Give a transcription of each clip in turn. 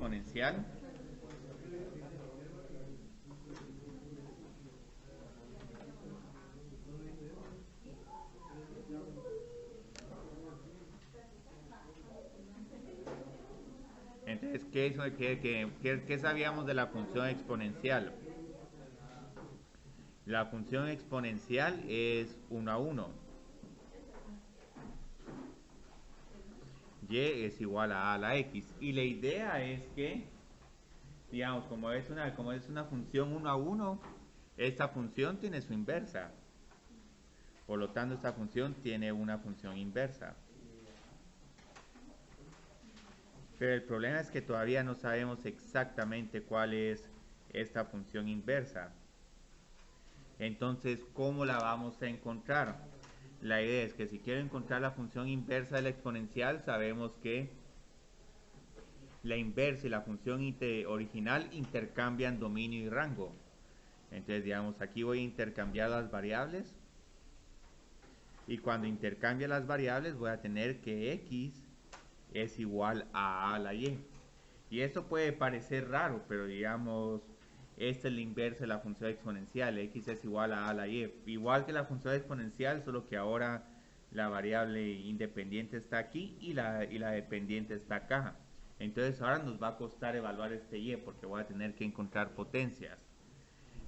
exponencial entonces, ¿qué sabíamos de la función exponencial? La función exponencial es 1 a 1. Y es igual a la x. Y la idea es que, digamos, como es una función 1 a 1, esta función tiene su inversa. Por lo tanto, esta función tiene una función inversa. Pero el problema es que todavía no sabemos exactamente cuál es esta función inversa. Entonces, ¿cómo la vamos a encontrar? La idea es que si quiero encontrar la función inversa de la exponencial, sabemos que la inversa y la función original intercambian dominio y rango. Entonces, digamos, aquí voy a intercambiar las variables. Y cuando intercambie las variables, voy a tener que x es igual a la y. Y esto puede parecer raro, pero digamos, esta es la inversa de la función exponencial. X es igual a la y. Igual que la función exponencial, solo que ahora la variable independiente está aquí y la dependiente está acá. Entonces ahora nos va a costar evaluar este y porque voy a tener que encontrar potencias.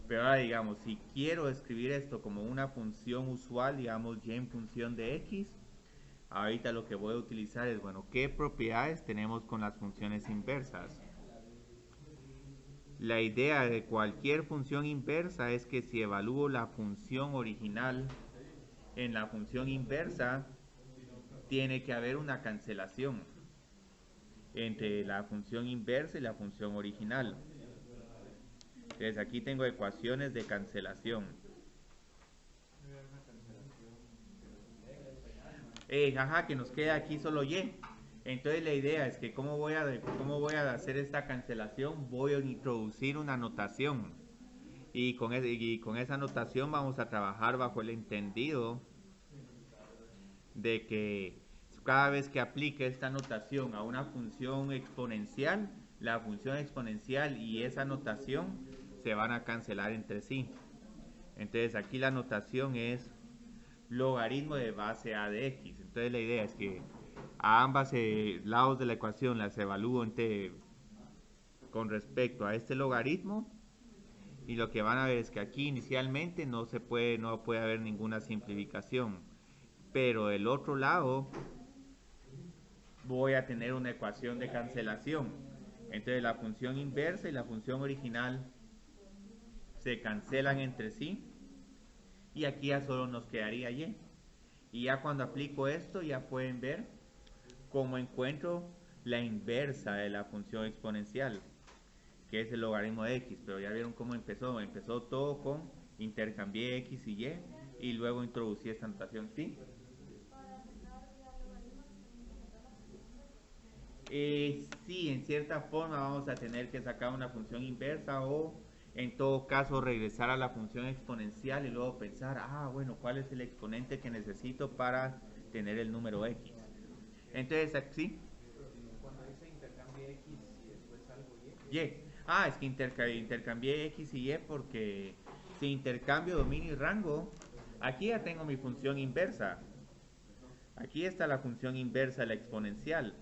Pero ahora digamos, si quiero escribir esto como una función usual, digamos y en función de x, ahorita lo que voy a utilizar es, bueno, ¿qué propiedades tenemos con las funciones inversas? La idea de cualquier función inversa es que si evalúo la función original en la función inversa, tiene que haber una cancelación entre la función inversa y la función original. Entonces aquí tengo ecuaciones de cancelación. Ajá, que nos queda aquí solo y. Entonces la idea es que cómo voy a hacer esta cancelación, voy a introducir una notación. Y con esa notación vamos a trabajar bajo el entendido de que cada vez que aplique esta notación a una función exponencial, la función exponencial y esa notación se van a cancelar entre sí. Entonces aquí la notación es logaritmo de base a de x. Entonces la idea es que a ambas lados de la ecuación las evalúo con respecto a este logaritmo. Y lo que van a ver es que aquí inicialmente no puede haber ninguna simplificación. Pero del otro lado voy a tener una ecuación de cancelación. Entonces la función inversa y la función original se cancelan entre sí. Y aquí ya solo nos quedaría y. Y ya cuando aplico esto ya pueden ver cómo encuentro la inversa de la función exponencial, que es el logaritmo de x. Pero ya vieron cómo empezó. Empezó todo con intercambié x y luego introducí esta notación. ¿Sí? Sí, en cierta forma vamos a tener que sacar una función inversa o en todo caso regresar a la función exponencial y luego pensar, bueno, ¿cuál es el exponente que necesito para tener el número x? Entonces, ¿sí? Cuando dice intercambio X y después algo Y. Y. Es que intercambié x y y porque si intercambio dominio y rango, aquí ya tengo mi función inversa. Aquí está la función inversa de la exponencial,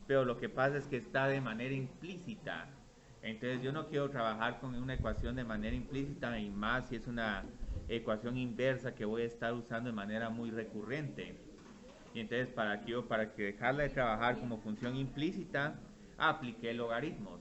pero lo que pasa es que está de manera implícita. Entonces yo no quiero trabajar con una ecuación de manera implícita y más si es una ecuación inversa que voy a estar usando de manera muy recurrente. Y entonces para que dejarla de trabajar como función implícita, apliqué logaritmos.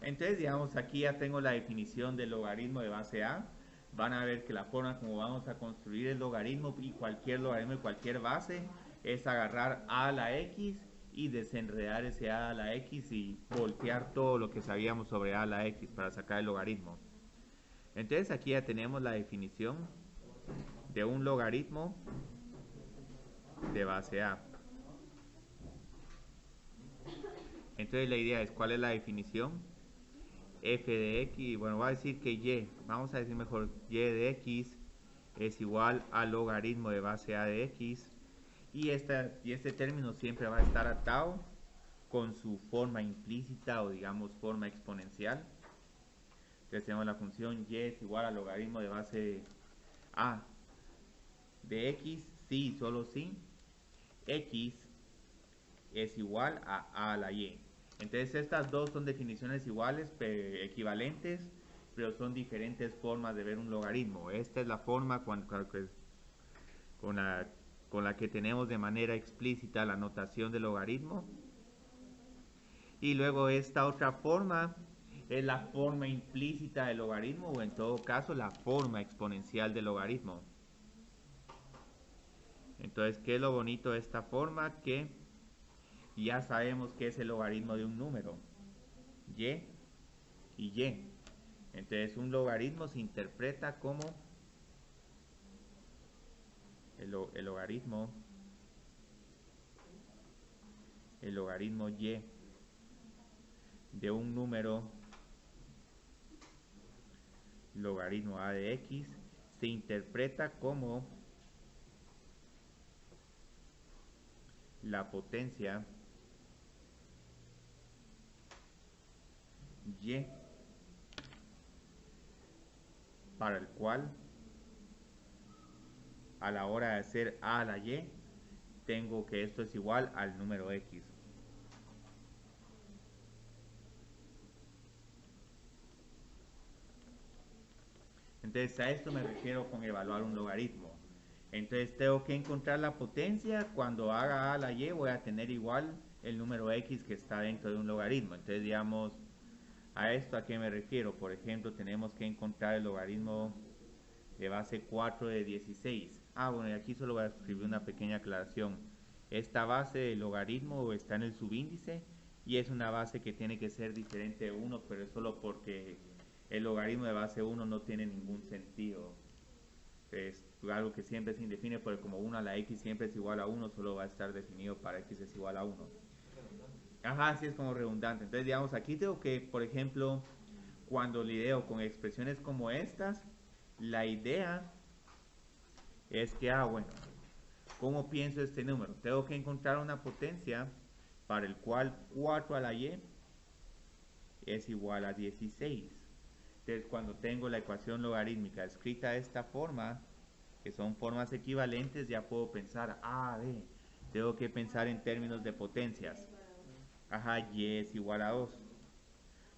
Entonces, digamos, aquí ya tengo la definición del logaritmo de base A. Van a ver que la forma como vamos a construir el logaritmo y cualquier logaritmo de cualquier base es agarrar a a la x y desenredar ese a la x y voltear todo lo que sabíamos sobre a la x para sacar el logaritmo. Entonces aquí ya tenemos la definición de un logaritmo de base A. Entonces la idea es, ¿cuál es la definición? F de x, bueno, voy a decir que y, vamos a decir mejor, y de x es igual al logaritmo de base a de x y este término siempre va a estar atado con su forma implícita o digamos forma exponencial. Entonces tenemos la función y es igual al logaritmo de base a de x, si, solo si x es igual a la y. Entonces estas dos son definiciones iguales, equivalentes, pero son diferentes formas de ver un logaritmo. Esta es la forma con la que tenemos de manera explícita la notación del logaritmo. Y luego esta otra forma es la forma implícita del logaritmo, o en todo caso la forma exponencial del logaritmo. Entonces, ¿qué es lo bonito de esta forma? Que ya sabemos que es el logaritmo de un número, y y y. Entonces un logaritmo se interpreta como el logaritmo y de un número logaritmo a de x se interpreta como la potencia y para el cual a la hora de hacer a la y tengo que esto es igual al número x. Entonces a esto me refiero con evaluar un logaritmo. Entonces tengo que encontrar la potencia. Cuando haga a la y voy a tener igual el número x que está dentro de un logaritmo. Entonces digamos, a esto a qué me refiero. Por ejemplo, tenemos que encontrar el logaritmo de base 4 de 16. Bueno, y aquí solo voy a escribir una pequeña aclaración. Esta base del logaritmo está en el subíndice y es una base que tiene que ser diferente de 1, pero es solo porque el logaritmo de base 1 no tiene ningún sentido. Es algo que siempre se indefine, porque como 1 a la x siempre es igual a 1, solo va a estar definido para x es igual a 1. Ajá, así es como redundante. Entonces, digamos, aquí tengo que, por ejemplo, cuando lideo con expresiones como estas, la idea es que, bueno, ¿cómo pienso este número? Tengo que encontrar una potencia para el cual 4 a la y es igual a 16. Entonces, cuando tengo la ecuación logarítmica escrita de esta forma, que son formas equivalentes, ya puedo pensar, tengo que pensar en términos de potencias. Y es igual a 2.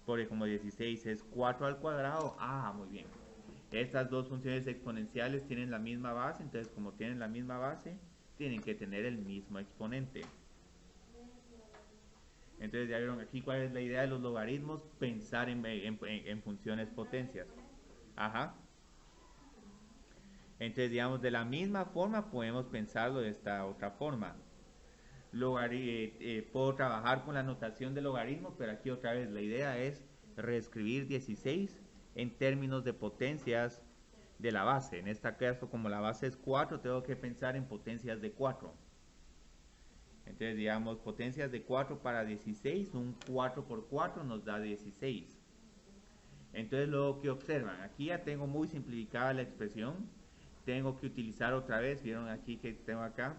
Porque como 16 es 4 al cuadrado, muy bien. Estas dos funciones exponenciales tienen la misma base, entonces como tienen la misma base, tienen que tener el mismo exponente. Entonces ya vieron aquí cuál es la idea de los logaritmos, pensar en funciones potencias. Entonces, digamos, de la misma forma podemos pensarlo de esta otra forma. Puedo trabajar con la notación de logaritmo, pero aquí otra vez la idea es reescribir 16 en términos de potencias de la base. En este caso, como la base es 4, tengo que pensar en potencias de 4. Entonces, digamos, potencias de 4 para 16, un 4 por 4 nos da 16. Entonces, lo que observan, aquí ya tengo muy simplificada la expresión. Tengo que utilizar otra vez, vieron aquí que tengo acá,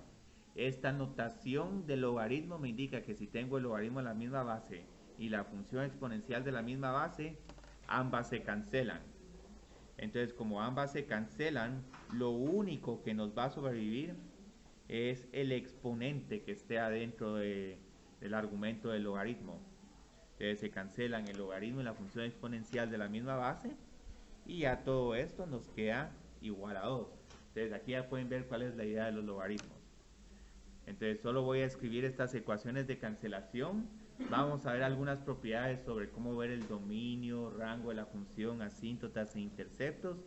esta notación del logaritmo me indica que si tengo el logaritmo en la misma base y la función exponencial de la misma base, ambas se cancelan. Entonces, como ambas se cancelan, lo único que nos va a sobrevivir es el exponente que esté adentro del argumento del logaritmo. Entonces se cancelan el logaritmo y la función exponencial de la misma base, y ya todo esto nos queda igual a 2. Entonces aquí ya pueden ver cuál es la idea de los logaritmos. Entonces solo voy a escribir estas ecuaciones de cancelación. Vamos a ver algunas propiedades sobre cómo ver el dominio, rango de la función, asíntotas e interceptos.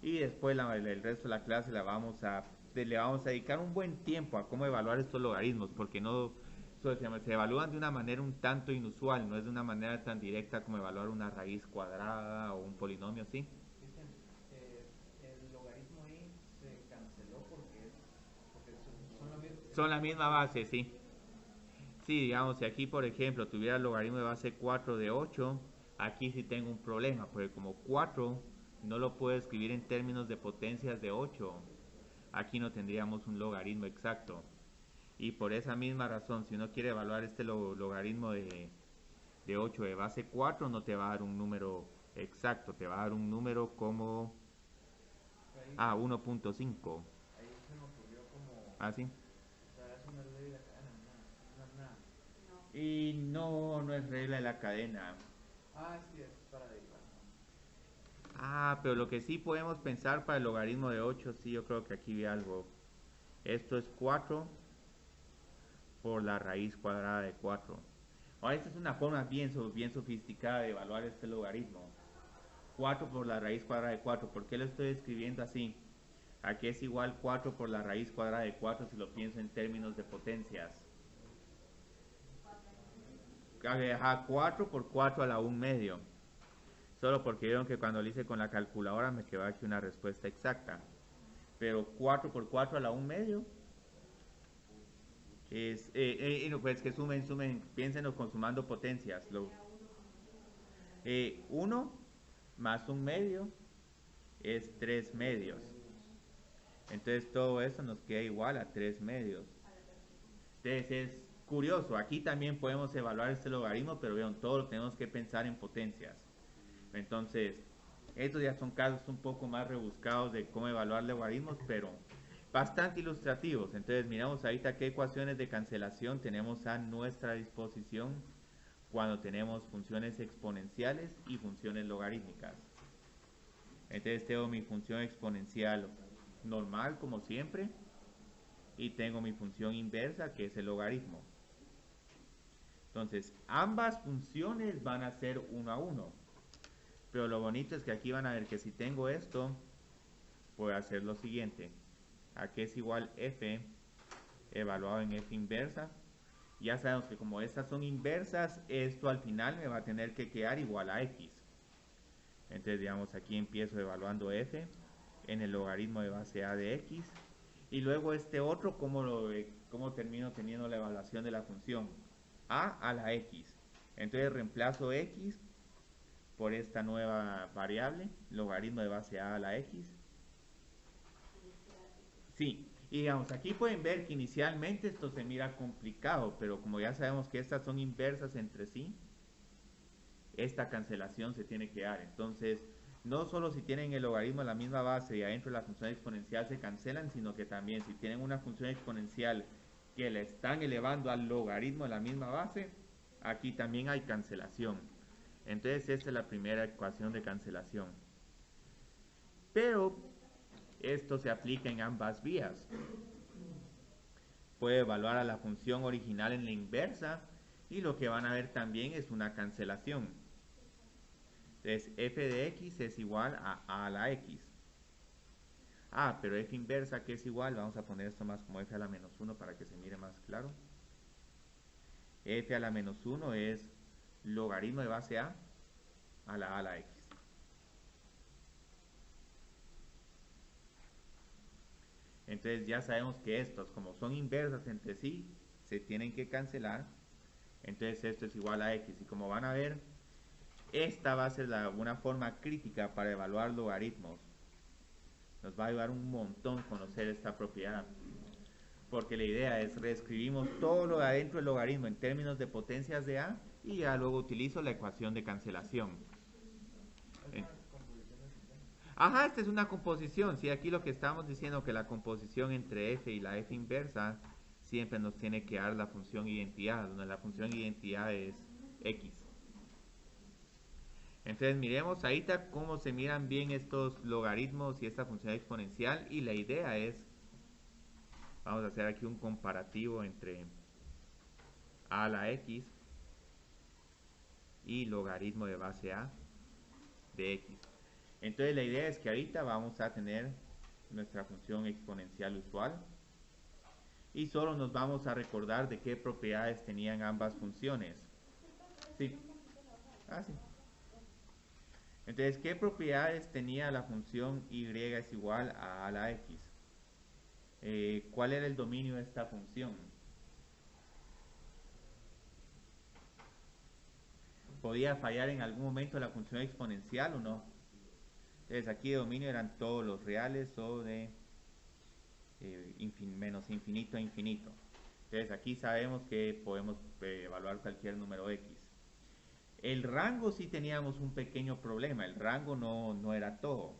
Y después el resto de la clase le vamos a dedicar un buen tiempo a cómo evaluar estos logaritmos, porque se evalúan de una manera un tanto inusual, no es de una manera tan directa como evaluar una raíz cuadrada o un polinomio, ¿sí? El logaritmo y se canceló porque son la misma base, sí. Sí, digamos, si aquí por ejemplo tuviera el logaritmo de base 4 de 8, aquí sí tengo un problema, porque como 4 no lo puedo escribir en términos de potencias de 8, aquí no tendríamos un logaritmo exacto. Y por esa misma razón, si uno quiere evaluar este logaritmo de 8 de base 4, no te va a dar un número exacto, te va a dar un número como Ahí, 1.5. ahí se me ocurrió como, ¿Ah, sí? o sea, es una ley de la cadena, no es nada. Y no, no es regla de la cadena. Ah, sí, es para derivar. Ah, pero lo que sí podemos pensar para el logaritmo de 8, sí, yo creo que aquí vi algo. Esto es 4 por la raíz cuadrada de 4. Ahora, esta es una forma bien sofisticada de evaluar este logaritmo. 4 por la raíz cuadrada de 4. ¿Por qué lo estoy escribiendo así? Aquí es igual 4 por la raíz cuadrada de 4 si lo pienso en términos de potencias. Ajá, 4 por 4 a la 1 medio. Solo porque vieron que cuando lo hice con la calculadora me quedó aquí una respuesta exacta. Pero 4 por 4 a la 1 medio es, no, pues que sumen, piénsenlo con sumando potencias. 1 más 1 medio es 3 medios. Entonces todo eso nos queda igual a 3 medios. Entonces es curioso, aquí también podemos evaluar este logaritmo, pero vean, todo lo tenemos que pensar en potencias. Entonces, estos ya son casos un poco más rebuscados de cómo evaluar logaritmos, pero bastante ilustrativos. Entonces, miramos ahorita qué ecuaciones de cancelación tenemos a nuestra disposición cuando tenemos funciones exponenciales y funciones logarítmicas. Entonces, tengo mi función exponencial normal, como siempre, y tengo mi función inversa, que es el logaritmo. Entonces, ambas funciones van a ser 1 a 1. Pero lo bonito es que aquí van a ver que si tengo esto, puedo hacer lo siguiente. Aquí es igual f evaluado en f inversa. Ya sabemos que como estas son inversas, esto al final me va a tener que quedar igual a x. Entonces, digamos, aquí empiezo evaluando f en el logaritmo de base a de x. Y luego este otro, ¿cómo termino teniendo la evaluación de la función? A la x. Entonces reemplazo x por esta nueva variable, logaritmo de base a la x. Sí, y digamos, aquí pueden ver que inicialmente esto se mira complicado, pero como ya sabemos que estas son inversas entre sí, esta cancelación se tiene que dar. Entonces, no solo si tienen el logaritmo en la misma base y adentro de la función exponencial se cancelan, sino que también si tienen una función exponencial que la están elevando al logaritmo en la misma base, aquí también hay cancelación. Entonces, esta es la primera ecuación de cancelación. Pero esto se aplica en ambas vías. Puede evaluar a la función original en la inversa y lo que van a ver también es una cancelación. Entonces f de x es igual a la x. Ah, pero f inversa que es igual, vamos a poner esto más como f a la menos 1 para que se mire más claro. F a la menos 1 es logaritmo de base a la x. Entonces ya sabemos que estos, como son inversas entre sí, se tienen que cancelar. Entonces esto es igual a x. Y como van a ver, esta va a ser una forma crítica para evaluar logaritmos. Nos va a ayudar un montón conocer esta propiedad. Porque la idea es reescribimos todo lo de adentro del logaritmo en términos de potencias de a y ya luego utilizo la ecuación de cancelación. Ajá, esta es una composición. Sí, aquí lo que estamos diciendo que la composición entre f y la f inversa siempre nos tiene que dar la función identidad, donde la función identidad es x. Entonces miremos ahorita cómo se miran bien estos logaritmos y esta función exponencial y la idea es, vamos a hacer aquí un comparativo entre a la x y logaritmo de base a de x. Entonces la idea es que ahorita vamos a tener nuestra función exponencial usual y solo nos vamos a recordar de qué propiedades tenían ambas funciones. Sí. Ah, sí. Entonces, ¿qué propiedades tenía la función y es igual a la x? ¿Cuál era el dominio de esta función? ¿Podía fallar en algún momento la función exponencial o no? Entonces, aquí de dominio eran todos los reales o de menos infinito a infinito. Entonces aquí sabemos que podemos evaluar cualquier número x. El rango sí teníamos un pequeño problema, el rango no era todo.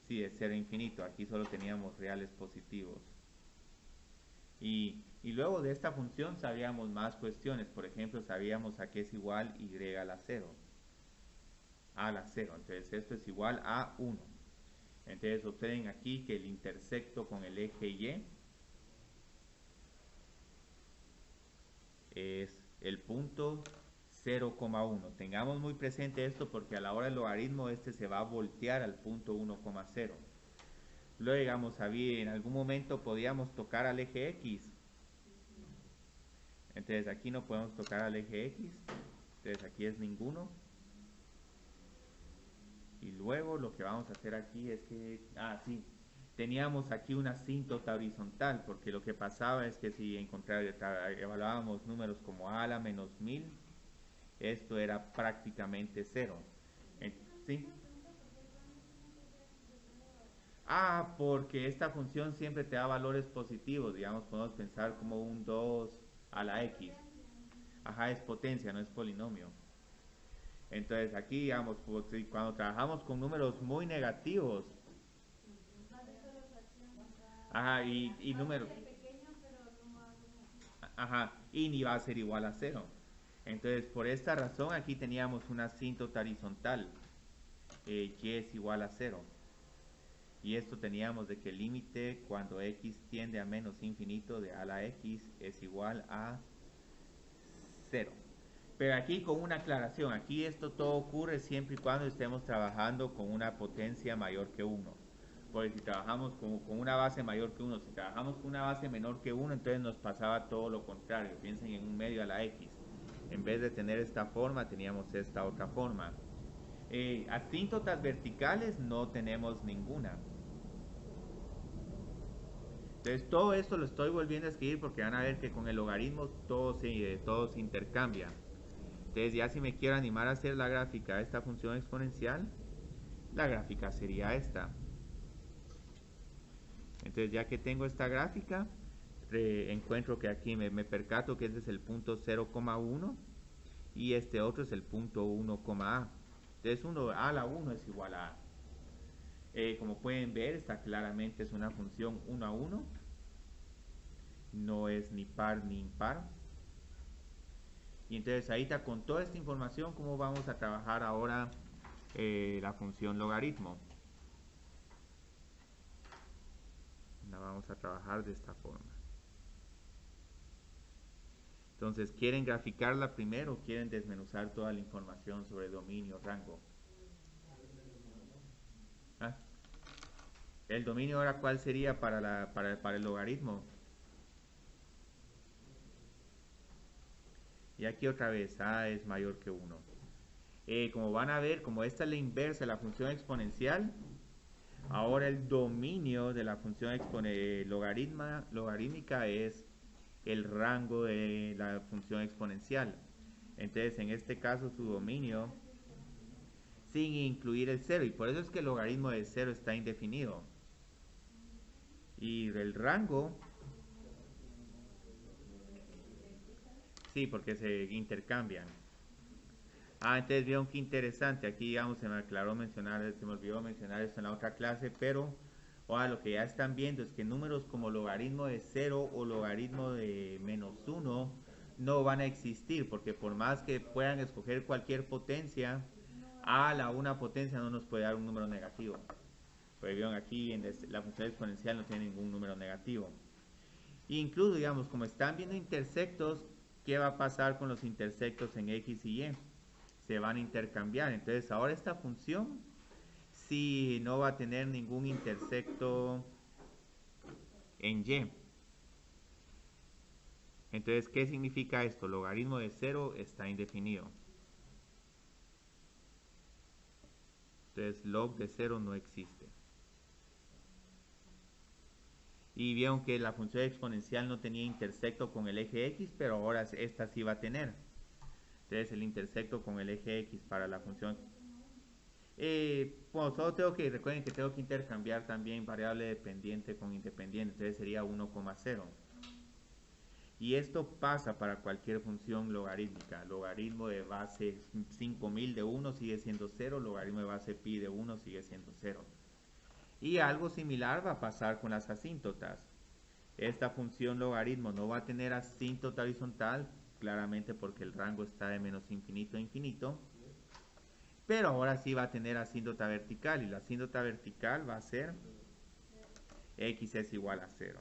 Sí, es 0 a infinito, aquí solo teníamos reales positivos. Y luego de esta función sabíamos más cuestiones, por ejemplo, sabíamos a qué es igual y a la 0. A la 0, entonces esto es igual a 1. Entonces observen aquí que el intersecto con el eje Y es el punto 0,1. Tengamos muy presente esto porque a la hora del logaritmo este se va a voltear al punto 1,0. Luego digamos, en algún momento podíamos tocar al eje X. Entonces aquí no podemos tocar al eje X. Entonces aquí es ninguno. Y luego lo que vamos a hacer aquí es que, sí, teníamos aquí una asíntota horizontal, porque lo que pasaba es que si evaluábamos números como a la menos 1000, esto era prácticamente 0. ¿Sí? Porque esta función siempre te da valores positivos, digamos, podemos pensar como un 2 a la x. Ajá, es potencia, no es polinomio. Entonces aquí, digamos, cuando trabajamos con números muy negativos, ajá, y números, ajá, y ni va a ser igual a 0. Entonces, por esta razón, aquí teníamos una asíntota horizontal, y es igual a 0. Y esto teníamos de que el límite cuando x tiende a menos infinito de a la x es igual a 0. Pero aquí con una aclaración, aquí esto todo ocurre siempre y cuando estemos trabajando con una potencia mayor que 1. Porque si trabajamos con una base mayor que 1, si trabajamos con una base menor que 1, entonces nos pasaba todo lo contrario. Piensen en un medio a la x. En vez de tener esta forma, teníamos esta otra forma. Asíntotas verticales no tenemos ninguna. Entonces todo esto lo estoy volviendo a escribir porque van a ver que con el logaritmo todo se intercambia. Entonces ya si me quiero animar a hacer la gráfica de esta función exponencial, la gráfica sería esta. Entonces ya que tengo esta gráfica, encuentro que aquí me percato que este es el punto 0,1 y este otro es el punto 1,a. Entonces a a la 1 es igual a a. Como pueden ver, esta claramente es una función 1 a 1. No es ni par ni impar. Y entonces ahí está, con toda esta información, ¿cómo vamos a trabajar ahora la función logaritmo? La vamos a trabajar de esta forma. Entonces, ¿quieren graficarla primero o quieren desmenuzar toda la información sobre dominio, rango? ¿Ah? ¿El dominio ahora cuál sería para el logaritmo? Y aquí otra vez, a es mayor que 1. Como van a ver, como esta es la inversa de la función exponencial, ahora el dominio de la función logarítmica es el rango de la función exponencial. Entonces, en este caso, su dominio sin incluir el 0. Y por eso es que el logaritmo de 0 está indefinido. Y el rango, sí, porque se intercambian. Entonces vieron qué interesante. Aquí, digamos, se me olvidó mencionar esto en la otra clase, pero lo que ya están viendo es que números como logaritmo de 0 o logaritmo de menos 1 no van a existir, porque por más que puedan escoger cualquier potencia, una potencia no nos puede dar un número negativo. Pues vieron aquí en la función exponencial no tiene ningún número negativo. Incluso, digamos, como están viendo intersectos, ¿qué va a pasar con los intersectos en x y y? Se van a intercambiar. Entonces ahora esta función sí no va a tener ningún intersecto en y. Entonces, ¿qué significa esto? Logaritmo de 0 está indefinido. Entonces, log de 0 no existe. Y vieron que la función exponencial no tenía intersecto con el eje x, pero ahora esta sí va a tener. Entonces, el intersecto con el eje x para la función. Solo recuerden que tengo que intercambiar también variable dependiente con independiente, entonces sería 1,0. Y esto pasa para cualquier función logarítmica. Logaritmo de base 5000 de 1 sigue siendo 0, logaritmo de base pi de 1 sigue siendo 0. Y algo similar va a pasar con las asíntotas. Esta función logaritmo no va a tener asíntota horizontal, claramente porque el rango está de menos infinito a infinito. Pero ahora sí va a tener asíntota vertical, y la asíntota vertical va a ser x es igual a 0.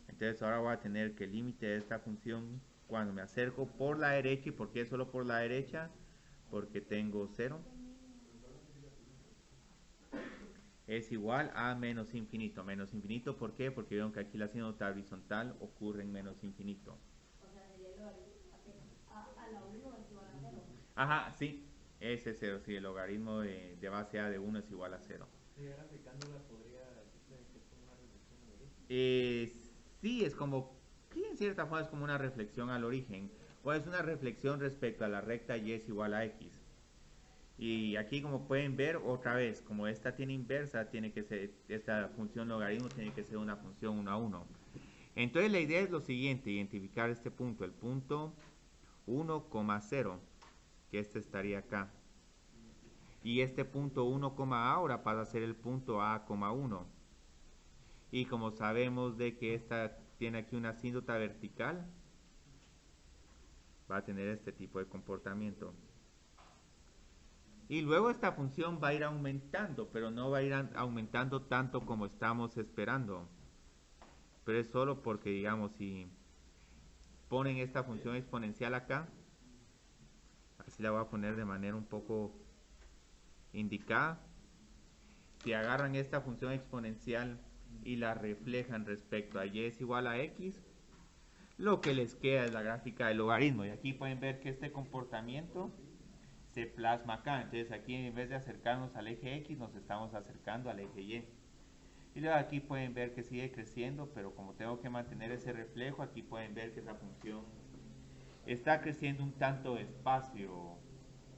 Entonces ahora voy a tener que el límite de esta función cuando me acerco por la derecha. ¿Y por qué solo por la derecha? Porque tengo 0. Es igual a menos infinito. Menos infinito, ¿por qué? Porque vieron que aquí la asíntota horizontal ocurre en menos infinito. O sea, sería el logaritmo a la 1 es igual a 0. Ajá, sí. Ese es 0, sí. El logaritmo de base a de 1 es igual a 0. Sí, ahora aplicándola podría decirse que es como una reducción al origen. Sí, es como, sí, en cierta forma es como una reflexión al origen, o es una reflexión respecto a la recta y es igual a x. Y aquí, como pueden ver, otra vez, como esta tiene inversa, tiene que ser, esta función logaritmo tiene que ser una función 1 a 1. Entonces la idea es lo siguiente: identificar este punto, el punto 1,0, que este estaría acá. Y este punto 1, ahora pasa a ser el punto A,1. Y como sabemos de que esta tiene aquí una asíntota vertical, va a tener este tipo de comportamiento. Y luego esta función va a ir aumentando, pero no va a ir aumentando tanto como estamos esperando. Pero es solo porque, digamos, si ponen esta función exponencial acá, así la voy a poner de manera un poco indicada. Si agarran esta función exponencial y la reflejan respecto a y es igual a x, lo que les queda es la gráfica del logaritmo. Y aquí pueden ver que este comportamiento se plasma acá. Entonces aquí, en vez de acercarnos al eje x, nos estamos acercando al eje y. Y luego aquí pueden ver que sigue creciendo, pero como tengo que mantener ese reflejo, aquí pueden ver que esa función está creciendo un tanto despacio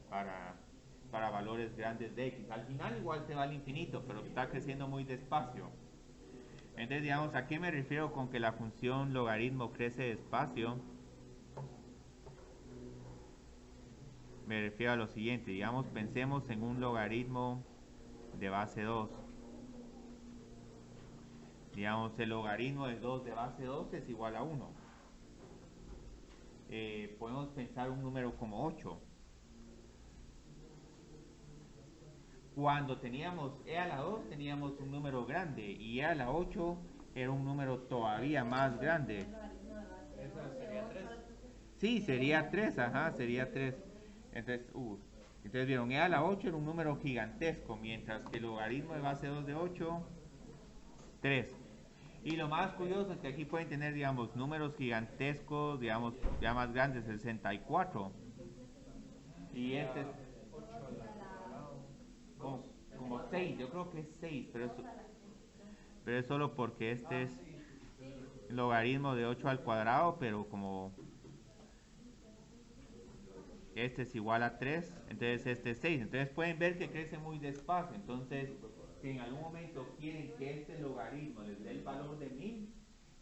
para valores grandes de x. Al final igual se va al infinito, pero está creciendo muy despacio. Entonces, digamos, ¿a qué me refiero con que la función logaritmo crece despacio? Me refiero a lo siguiente: digamos, pensemos en un logaritmo de base 2. Digamos, el logaritmo de 2 de base 2 es igual a 1. Podemos pensar un número como 8. Cuando teníamos e a la 2 teníamos un número grande, y e a la 8 era un número todavía más grande. Eso sería 3. Sí, sería 3, ajá, sería 3. Entonces vieron, e a la 8 era un número gigantesco, mientras que el logaritmo de base 2 de 8, 3. Y lo más curioso es que aquí pueden tener, digamos, números gigantescos, digamos, ya más grandes, 64. Y este es 8 al cuadrado. como 6, yo creo que es 6, pero es solo porque este es logaritmo de 8 al cuadrado, pero como este es igual a 3, entonces este es 6. Entonces pueden ver que crece muy despacio. Entonces, si en algún momento quieren que este logaritmo les dé el valor de 1000,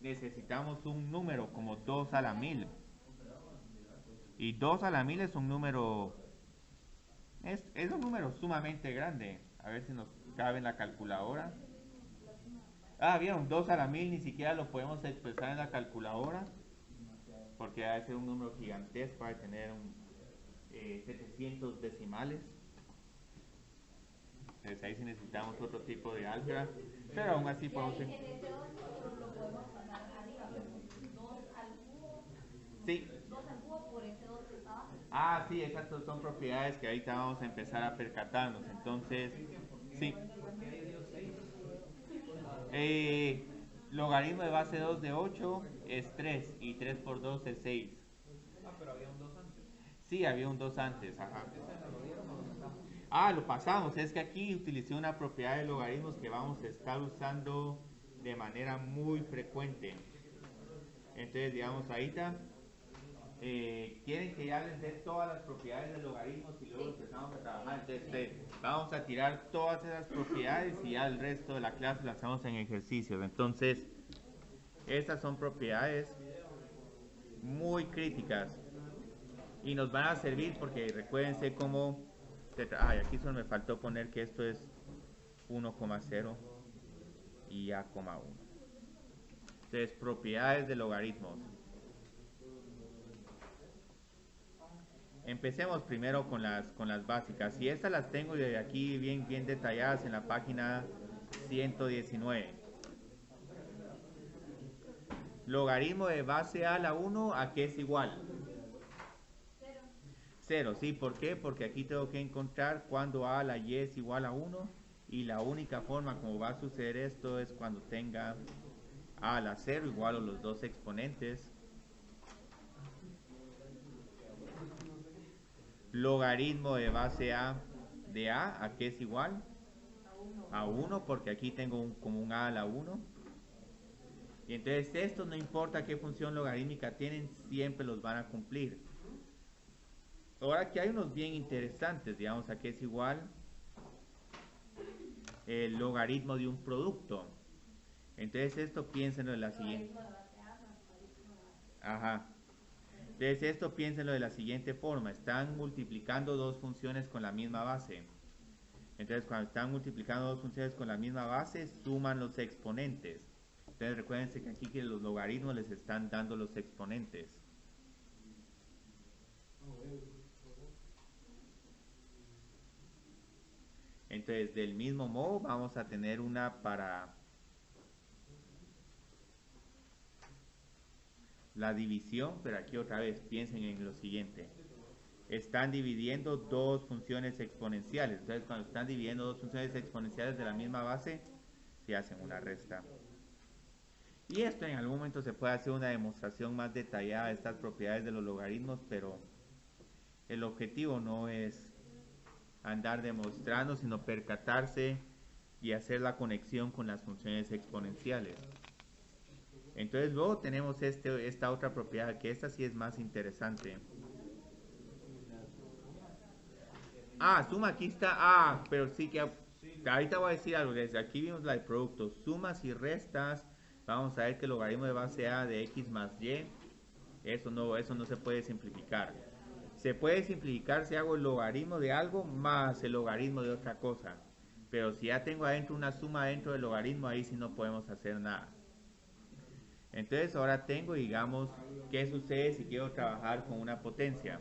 necesitamos un número como 2 a la 1000. Y 2 a la 1000 es un número, es un número sumamente grande. A ver si nos cabe en la calculadora. Vieron, 2 a la 1000 ni siquiera lo podemos expresar en la calculadora, porque ha de ser un número gigantesco, ha de tener 700 decimales. Entonces ahí sí necesitamos otro tipo de álgebra, pero aún así podemos... En ese 2 lo podemos pasar arriba, 2 al cubo. Sí. 2 al cubo por ese 2 que está abajo. Sí, esas son propiedades que ahorita vamos a empezar a percatarnos. Entonces, sí. Logaritmo de base 2 de 8 es 3, y 3 por 2 es 6. Pero había un 2 antes. Sí, había un 2 antes, ajá. ¿Ese nos lo dieron o lo sacamos? Lo pasamos. Es que aquí utilicé una propiedad de logaritmos que vamos a estar usando de manera muy frecuente. Entonces, digamos, ahorita quieren que ya les dé todas las propiedades de logaritmos y luego empezamos a trabajar. Entonces, vamos a tirar todas esas propiedades y ya el resto de la clase las hacemos en ejercicios. Entonces, estas son propiedades muy críticas y nos van a servir porque recuérdense cómo ay, aquí solo me faltó poner que esto es 1,0 y A,1. Entonces, propiedades de logaritmos. Empecemos primero con las básicas. Y estas las tengo de aquí bien detalladas en la página 119. Logaritmo de base a la 1, ¿a qué es igual? 0, ¿sí? ¿Por qué? Porque aquí tengo que encontrar cuando a la y es igual a 1. Y la única forma como va a suceder esto es cuando tenga a la 0 igual a los dos exponentes. Logaritmo de base a de ¿a qué es igual? A 1, porque aquí tengo como un a la 1. Y entonces estos, no importa qué función logarítmica tienen, siempre los van a cumplir. Ahora aquí hay unos bien interesantes, digamos, ¿a qué es igual? El logaritmo de un producto. Entonces esto piénsenlo de la siguiente. Ajá. Entonces esto piénsenlo de la siguiente forma. Están multiplicando dos funciones con la misma base. Entonces cuando están multiplicando dos funciones con la misma base, suman los exponentes. Entonces recuérdense que aquí que los logaritmos les están dando los exponentes. Entonces del mismo modo vamos a tener una para la división, pero aquí otra vez piensen en lo siguiente. Están dividiendo dos funciones exponenciales. Entonces cuando están dividiendo dos funciones exponenciales de la misma base, se hacen una resta. Y esto en algún momento se puede hacer una demostración más detallada de estas propiedades de los logaritmos, pero el objetivo no es andar demostrando, sino percatarse y hacer la conexión con las funciones exponenciales. Entonces luego tenemos esta otra propiedad, que esta sí es más interesante. Suma aquí está, pero sí que ahorita voy a decir algo. Desde aquí vimos la de productos, sumas y restas. Vamos a ver que el logaritmo de base a de x más y, eso no se puede simplificar. Se puede simplificar si hago el logaritmo de algo más el logaritmo de otra cosa. Pero si ya tengo adentro una suma dentro del logaritmo, ahí sí no podemos hacer nada. Entonces ahora tengo, digamos, ¿qué sucede si quiero trabajar con una potencia?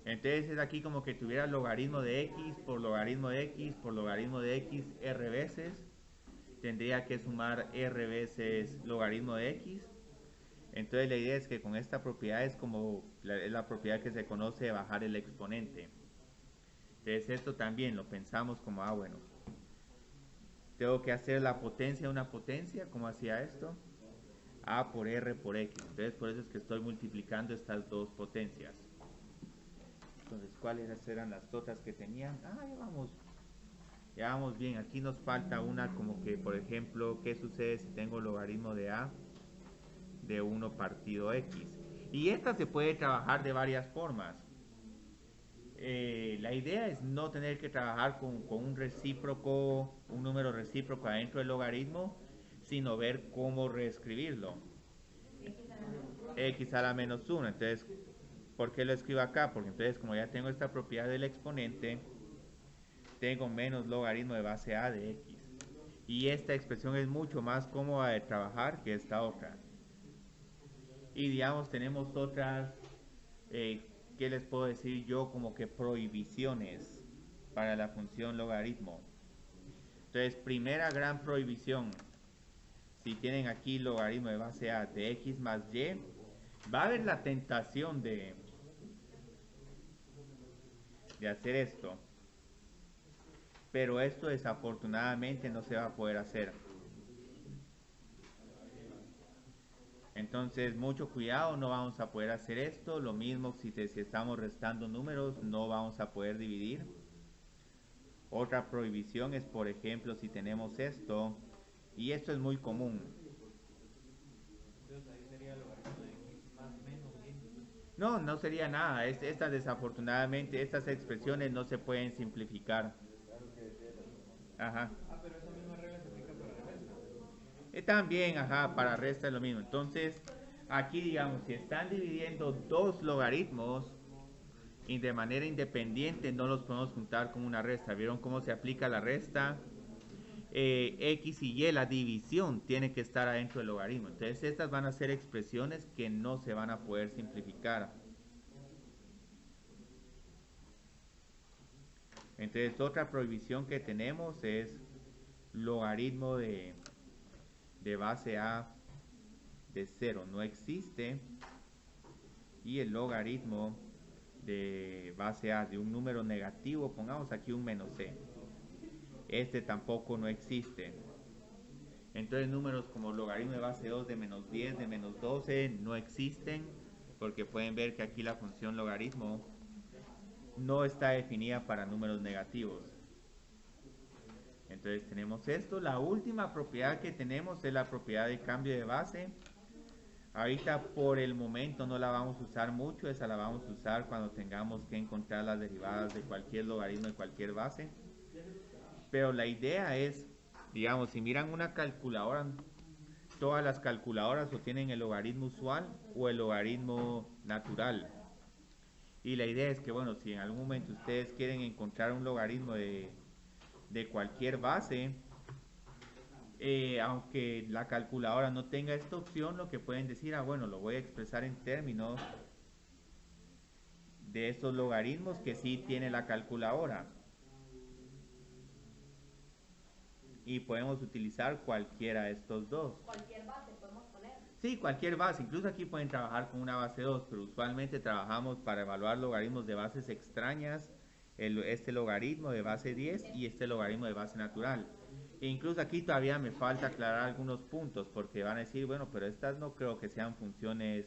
Entonces es aquí como que tuviera logaritmo de x por logaritmo de x por logaritmo de x r veces. Tendría que sumar r veces logaritmo de x. Entonces la idea es que con esta propiedad es como la propiedad que se conoce de bajar el exponente. Entonces esto también lo pensamos como, bueno, tengo que hacer la potencia de una potencia. ¿Cómo hacía esto? A por r por x. Entonces por eso es que estoy multiplicando estas dos potencias. Entonces, ¿cuáles eran las otras que tenían? Ya vamos bien. Aquí nos falta una como que, por ejemplo, ¿qué sucede si tengo logaritmo de a de 1 partido x? Y esta se puede trabajar de varias formas. La idea es no tener que trabajar con un recíproco, un número recíproco adentro del logaritmo, sino ver cómo reescribirlo. X a la menos 1. Entonces, ¿por qué lo escribo acá? Porque entonces, como ya tengo esta propiedad del exponente, tengo menos logaritmo de base a de x. Y esta expresión es mucho más cómoda de trabajar que esta otra. Y digamos, tenemos otras, ¿qué les puedo decir yo? Como que prohibiciones para la función logaritmo. Entonces, primera gran prohibición. Si tienen aquí logaritmo de base a de x más y, va a haber la tentación de hacer esto. Pero esto desafortunadamente no se va a poder hacer. Entonces, mucho cuidado, no vamos a poder hacer esto. Lo mismo si estamos restando números, no vamos a poder dividir. Otra prohibición es, por ejemplo, si tenemos esto, y esto es muy común. Entonces ahí sería el logaritmo de x más menos y. No sería nada. Desafortunadamente, estas expresiones no se pueden simplificar. Ajá. Pero esa misma regla se aplica para la resta. También, para resta es lo mismo. Entonces, Aquí, digamos, si están dividiendo dos logaritmos y de manera independiente, no los podemos juntar con una resta. ¿Vieron cómo se aplica la resta? X y Y, la división, tiene que estar adentro del logaritmo. Entonces, estas van a ser expresiones que no se van a poder simplificar. Entonces, otra prohibición que tenemos es logaritmo de base A de 0 no existe, y el logaritmo de base A de un número negativo, pongamos aquí un menos c, este tampoco no existe. Entonces números como logaritmo de base 2 de menos 10, de menos 12 no existen, porque pueden ver que aquí la función logaritmo no está definida para números negativos. Entonces tenemos esto. La última propiedad que tenemos es la propiedad de cambio de base. Ahorita por el momento no la vamos a usar mucho, esa la vamos a usar cuando tengamos que encontrar las derivadas de cualquier logaritmo de cualquier base. Pero la idea es, digamos, si miran una calculadora, todas las calculadoras o tienen el logaritmo usual o el logaritmo natural. Y la idea es que, bueno, si en algún momento ustedes quieren encontrar un logaritmo de cualquier base, aunque la calculadora no tenga esta opción, lo que pueden decir, bueno, lo voy a expresar en términos de estos logaritmos que sí tiene la calculadora. Y podemos utilizar cualquiera de estos dos. Cualquier base podemos poner. Sí, cualquier base. Incluso aquí pueden trabajar con una base 2, pero usualmente trabajamos para evaluar logaritmos de bases extrañas, este logaritmo de base 10 y este logaritmo de base natural. E incluso aquí todavía me falta aclarar algunos puntos, porque van a decir, bueno, pero estas no creo que sean funciones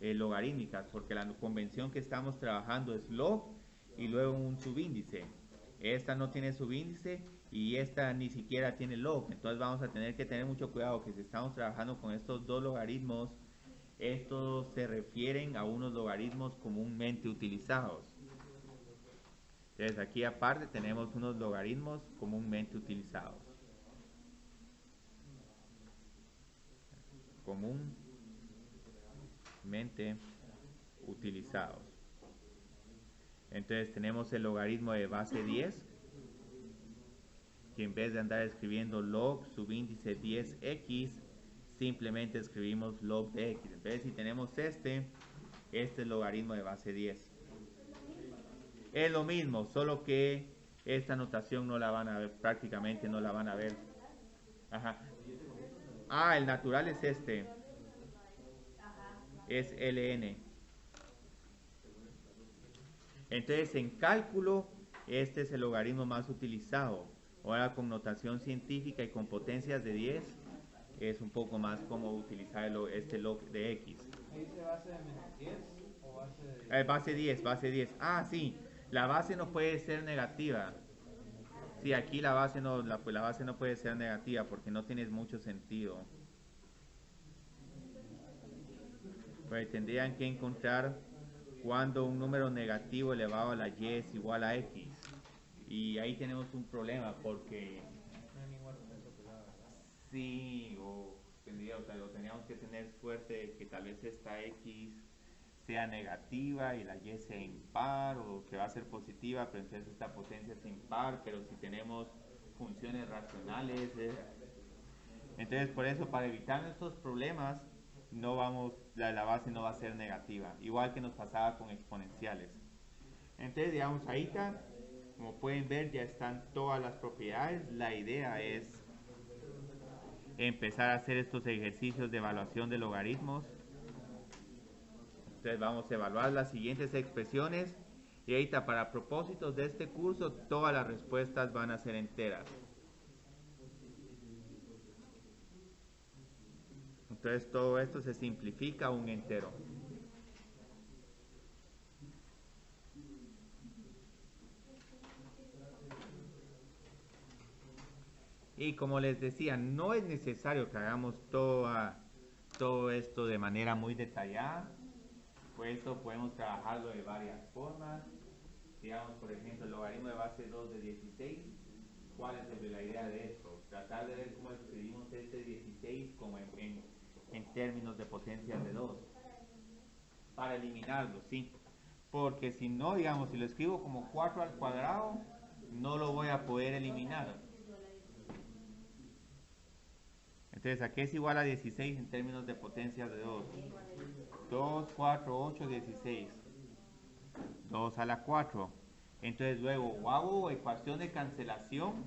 logarítmicas, porque la convención que estamos trabajando es log y luego un subíndice. Esta no tiene subíndice y esta ni siquiera tiene log. Entonces vamos a tener que tener mucho cuidado que si estamos trabajando con estos dos logaritmos, estos se refieren a unos logaritmos comúnmente utilizados. Entonces aquí aparte tenemos unos logaritmos comúnmente utilizados. Comúnmente utilizados. Entonces tenemos el logaritmo de base 10, que en vez de andar escribiendo log subíndice 10x, simplemente escribimos log de x. Entonces si tenemos este es logaritmo de base 10. Es lo mismo, solo que esta notación no la van a ver, prácticamente no la van a ver. Ajá. El natural es este. Es ln. Entonces en cálculo, este es el logaritmo más utilizado. Ahora con notación científica y con potencias de 10, es un poco más cómodo utilizar este log de x. ¿Dice base de menos 10 o base de...? Base 10, base 10. Sí, la base no puede ser negativa. Sí, aquí la base no puede ser negativa porque no tiene mucho sentido. Pues tendrían que encontrar cuando un número negativo elevado a la y es igual a x. Y ahí tenemos un problema porque... No hay ningún argumento que lo haga, ¿verdad? Sí, o teníamos que tener suerte de que tal vez esta x sea negativa y la y sea impar, o que va a ser positiva, pero entonces esta potencia es impar, pero si tenemos funciones racionales, entonces por eso, para evitar estos problemas, la base no va a ser negativa, igual que nos pasaba con exponenciales. Entonces, digamos, ahí está, como pueden ver, ya están todas las propiedades. La idea es empezar a hacer estos ejercicios de evaluación de logaritmos. Entonces vamos a evaluar las siguientes expresiones y ahorita, para propósitos de este curso, todas las respuestas van a ser enteras. Entonces todo esto se simplifica a un entero. Y como les decía, no es necesario que hagamos todo esto de manera muy detallada. Por eso podemos trabajarlo de varias formas. Digamos, por ejemplo, el logaritmo de base 2 de 16. ¿Cuál es la idea de esto? Tratar de ver cómo escribimos este 16 como en en términos de potencias de 2. Para eliminarlo, sí. Porque si no, digamos, si lo escribo como 4 al cuadrado, no lo voy a poder eliminar. Entonces, aquí es igual a 16 en términos de potencias de 2. 2, 4, 8, 16. 2 a la 4. Entonces, luego, o hago ecuación de cancelación,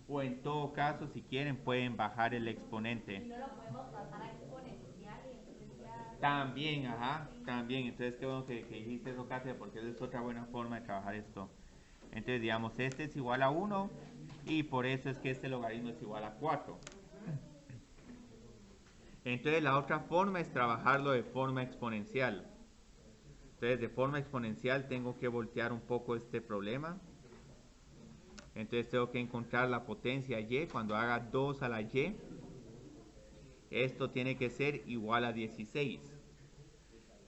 o en todo caso, si quieren, pueden bajar el exponente. Y no lo podemos pasar a exponencial y entonces ya... También, ajá, también. Entonces, qué bueno que dijiste eso, Katia, porque es otra buena forma de trabajar esto. Entonces, digamos, este es igual a 1 y por eso es que este logaritmo es igual a 4. Entonces, la otra forma es trabajarlo de forma exponencial. Entonces, de forma exponencial tengo que voltear un poco este problema. Entonces, tengo que encontrar la potencia y cuando haga 2 a la y. Esto tiene que ser igual a 16.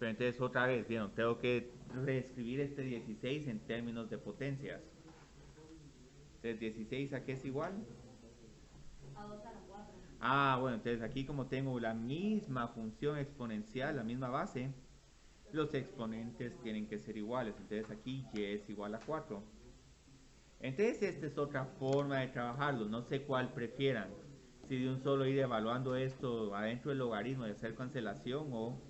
Pero entonces otra vez, ¿vieron? Tengo que reescribir este 16 en términos de potencias. Entonces 16 ¿a qué es igual? A 2 a la 4. Ah, bueno, entonces aquí como tengo la misma función exponencial, la misma base, los exponentes tienen que ser iguales. Entonces aquí y es igual a 4. Entonces esta es otra forma de trabajarlo. No sé cuál prefieran. Si de un solo ir evaluando esto adentro del logaritmo de hacer cancelación o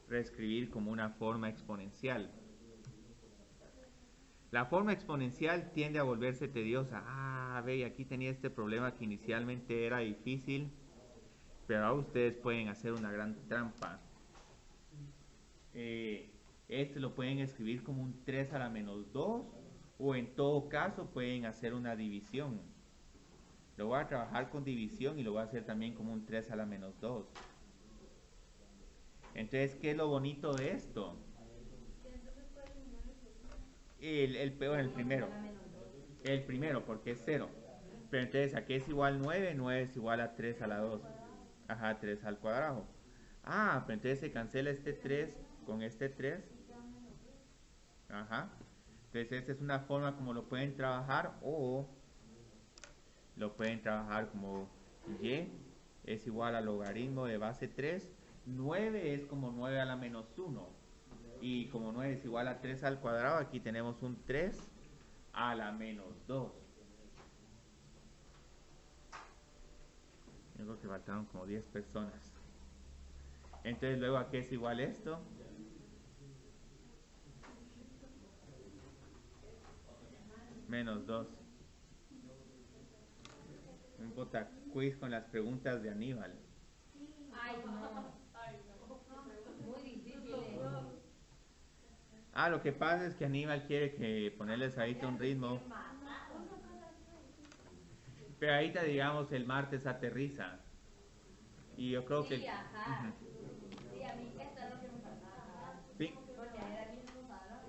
reescribir como una forma exponencial. La forma exponencial tiende a volverse tediosa. Ah, ve, aquí tenía este problema que inicialmente era difícil, pero ahora ustedes pueden hacer una gran trampa. Este lo pueden escribir como un 3 a la menos 2 o en todo caso pueden hacer una división. Lo voy a trabajar con división y lo voy a hacer también como un 3 a la menos 2. Entonces, ¿qué es lo bonito de esto? El primero. El primero, porque es 0. Pero entonces aquí es igual 9, 9 es igual a 3 a la 2. Ajá, 3 al cuadrado. Ah, pero entonces se cancela este 3 con este 3. Ajá. Entonces esta es una forma como lo pueden trabajar o lo pueden trabajar como y es igual al logaritmo de base 3. 9 es como 9 a la menos 1. Y como 9 es igual a 3 al cuadrado, aquí tenemos un 3 a la menos 2. Yo creo que faltaron como 10 personas. Entonces luego ¿a qué es igual esto? Menos 2. Un quiz con las preguntas de Aníbal. Ay, no. Muy difícil. Ah, lo que pasa es que Aníbal quiere que ponerles ahorita un ritmo. Pero ahorita digamos el martes aterriza. Y yo creo que... Sí, ajá. Sí, a mí esto es lo que me faltaba. Sí. Porque era el mismo salón.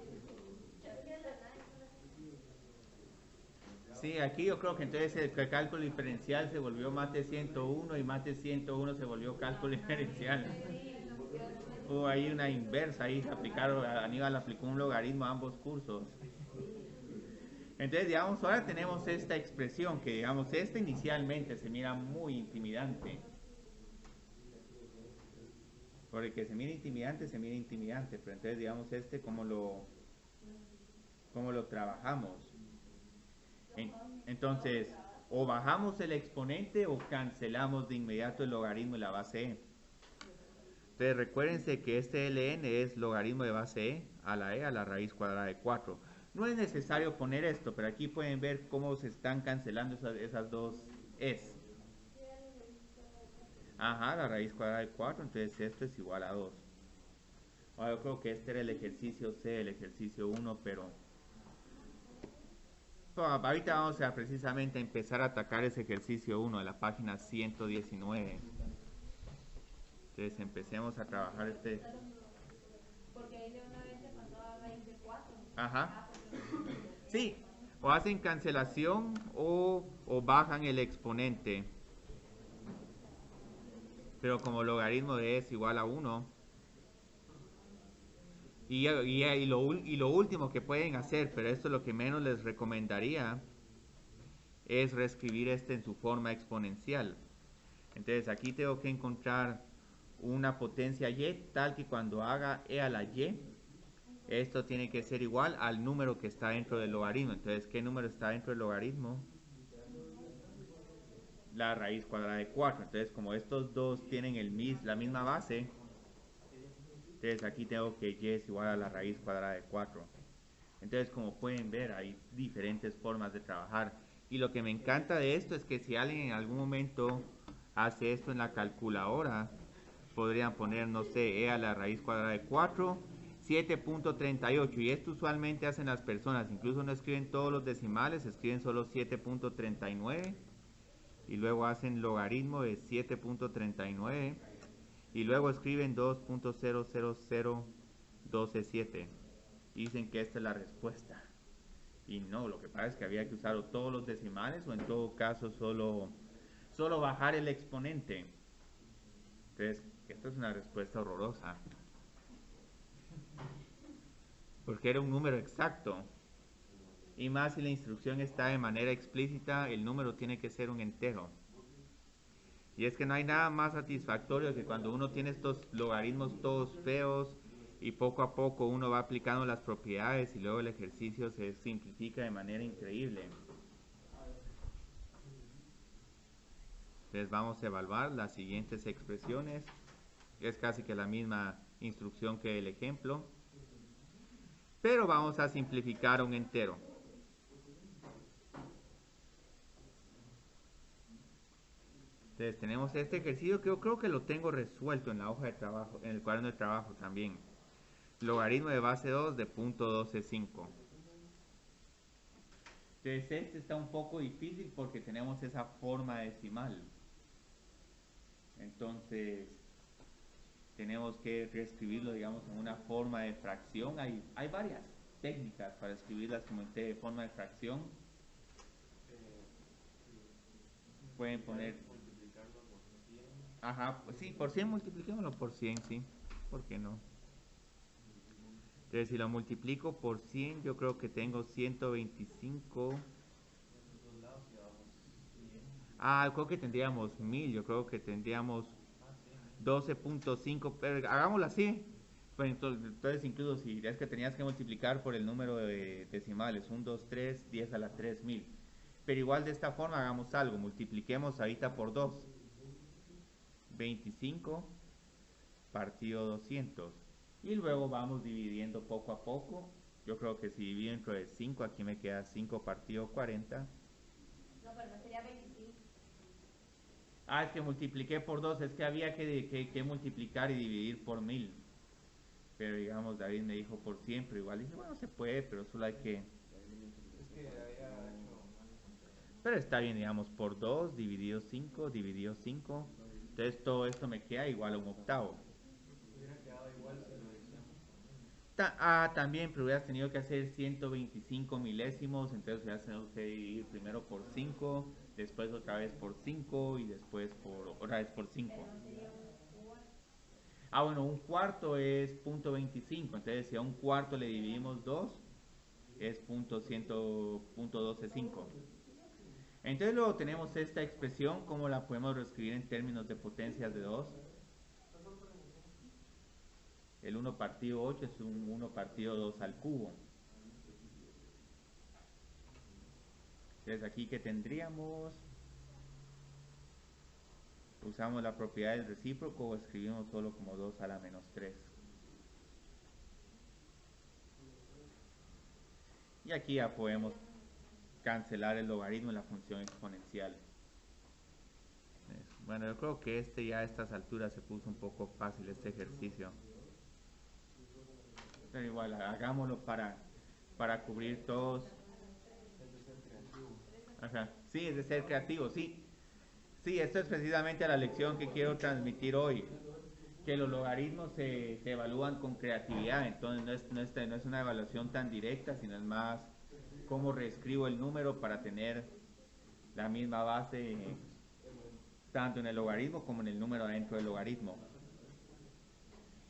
Sí, aquí yo creo que entonces el cálculo diferencial se volvió mate 101 y mate 101 se volvió cálculo diferencial. Hubo ahí una inversa, ahí se aplicaron, Aníbal aplicó un logaritmo a ambos cursos. Entonces, digamos, ahora tenemos esta expresión que, digamos, esta inicialmente se mira muy intimidante. Porque se mira intimidante, pero entonces, digamos, ¿cómo lo trabajamos? Entonces, o bajamos el exponente o cancelamos de inmediato el logaritmo de la base e. Entonces, recuérdense que este ln es logaritmo de base e a la raíz cuadrada de 4. No es necesario poner esto, pero aquí pueden ver cómo se están cancelando esas dos es. Ajá, la raíz cuadrada de 4, entonces esto es igual a 2. Ahora yo creo que este era el ejercicio C, el ejercicio 1, pero... Bueno, ahorita vamos a precisamente empezar a atacar ese ejercicio 1 de la página 119. Entonces empecemos a trabajar este... Porque ahí de una vez se pasó a 24. Ajá. Sí, o hacen cancelación o bajan el exponente. Pero como logaritmo de e es igual a 1. Y lo último que pueden hacer, pero esto es lo que menos les recomendaría, es reescribir este en su forma exponencial. Entonces aquí tengo que encontrar una potencia y tal que cuando haga e a la y, esto tiene que ser igual al número que está dentro del logaritmo. Entonces, ¿qué número está dentro del logaritmo? La raíz cuadrada de 4. Entonces, como estos dos tienen la misma base, entonces aquí tengo que y es igual a la raíz cuadrada de 4. Entonces, como pueden ver, hay diferentes formas de trabajar. Y lo que me encanta de esto es que si alguien en algún momento hace esto en la calculadora, podrían poner, no sé, e a la raíz cuadrada de 4, 7.38. Y esto usualmente hacen las personas. Incluso no escriben todos los decimales, escriben solo 7.39. Y luego hacen logaritmo de 7.39. Y luego escriben 2.000127. Y dicen que esta es la respuesta. Y no, lo que pasa es que había que usar todos los decimales o en todo caso solo bajar el exponente. Entonces, esta es una respuesta horrorosa. Porque era un número exacto. Y más si la instrucción está de manera explícita, el número tiene que ser un entero. Y es que no hay nada más satisfactorio que cuando uno tiene estos logaritmos todos feos y poco a poco uno va aplicando las propiedades y luego el ejercicio se simplifica de manera increíble. Entonces vamos a evaluar las siguientes expresiones. Es casi que la misma instrucción que el ejemplo. Pero vamos a simplificar un entero. Entonces tenemos este ejercicio que yo creo que lo tengo resuelto en la hoja de trabajo, en el cuaderno de trabajo también. Logaritmo de base 2 de .125. Entonces este está un poco difícil porque tenemos esa forma decimal. Entonces tenemos que reescribirlo, digamos, en una forma de fracción. Hay varias técnicas para escribirlas como en forma de fracción. Pueden poner... Ajá, pues sí, por 100 multipliquémoslo por 100, sí. ¿Por qué no? Entonces si lo multiplico por 100, yo creo que tengo 125. Ah, creo que tendríamos 1000, yo creo que tendríamos 12.5, pero hagámoslo así. Pues entonces incluso si es que tenías que multiplicar por el número de decimales, 1, 2, 3, 10 a la 3000. Pero igual de esta forma hagamos algo, multipliquemos ahorita por 2. 25 partido 200. Y luego vamos dividiendo poco a poco. Yo creo que si divido dentro de 5, aquí me queda 5 partido 40. No, pero no sería 25. Ah, es que multipliqué por 2, es que había que multiplicar y dividir por 1000. Pero digamos, David me dijo por 100, pero igual dije, bueno, se puede, pero solo hay que... Es que había hecho Pero está bien, digamos, por 2 dividido 5, dividido 5. Entonces todo esto me queda igual a un octavo. hubiera quedado igual si lo decíamos por mil. También, pero hubieras tenido que hacer 125 milésimos, entonces hubieras tenido que dividir primero por 5, después otra vez por 5 y después otra vez por 5. Pero no sería un cuarto. Bueno, un cuarto es .25, entonces si a un cuarto le dividimos 2, es .100.125. Entonces luego tenemos esta expresión, ¿cómo la podemos reescribir en términos de potencias de 2? El 1 partido 8 es un 1 partido 2 al cubo. Entonces aquí que tendríamos, usamos la propiedad del recíproco o escribimos solo como 2 a la menos 3. Y aquí ya podemos cancelar el logaritmo en la función exponencial. Bueno, yo creo que ya a estas alturas se puso un poco fácil este ejercicio. Pero igual, hagámoslo para cubrir todos. Es de ser creativo. Ajá. Sí, es de ser creativo, sí. Sí, esto es precisamente la lección que quiero transmitir hoy. Que los logaritmos se evalúan con creatividad, entonces no es una evaluación tan directa, sino es más cómo reescribo el número para tener la misma base tanto en el logaritmo como en el número dentro del logaritmo.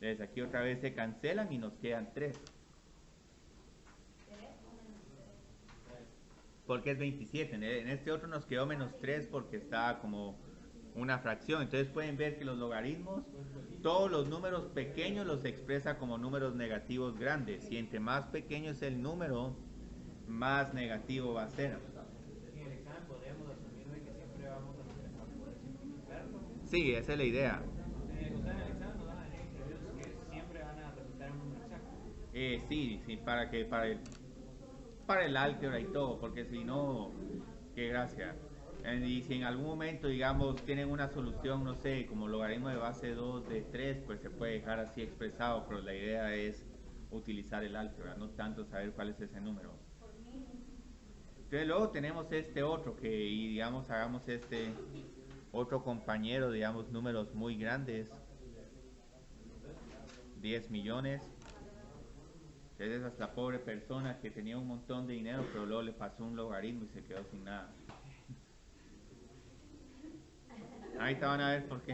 Entonces aquí otra vez se cancelan y nos quedan 3. Porque es 27. En este otro nos quedó menos 3 porque está como una fracción. Entonces pueden ver que los logaritmos, todos los números pequeños los expresa como números negativos grandes. Y entre más pequeño es el número, más negativo va a ser. En el examen podríamos asumir de que siempre vamos a poder simplificarlo. Sí, esa es la idea. O sea, en el examen nos van a venir interviews que siempre van a resultar un número exacto. Sí, sí, para el álgebra y todo, porque si no, qué gracia. Y si en algún momento, digamos, tienen una solución, no sé, como logaritmo de base 2 de 3, pues se puede dejar así expresado, pero la idea es utilizar el álgebra, no tanto saber cuál es ese número. Entonces luego tenemos este otro que, y digamos, hagamos este otro compañero, digamos, números muy grandes, 10 millones. Entonces esta pobre persona que tenía un montón de dinero, pero luego le pasó un logaritmo y se quedó sin nada. Ahí te van a ver por qué.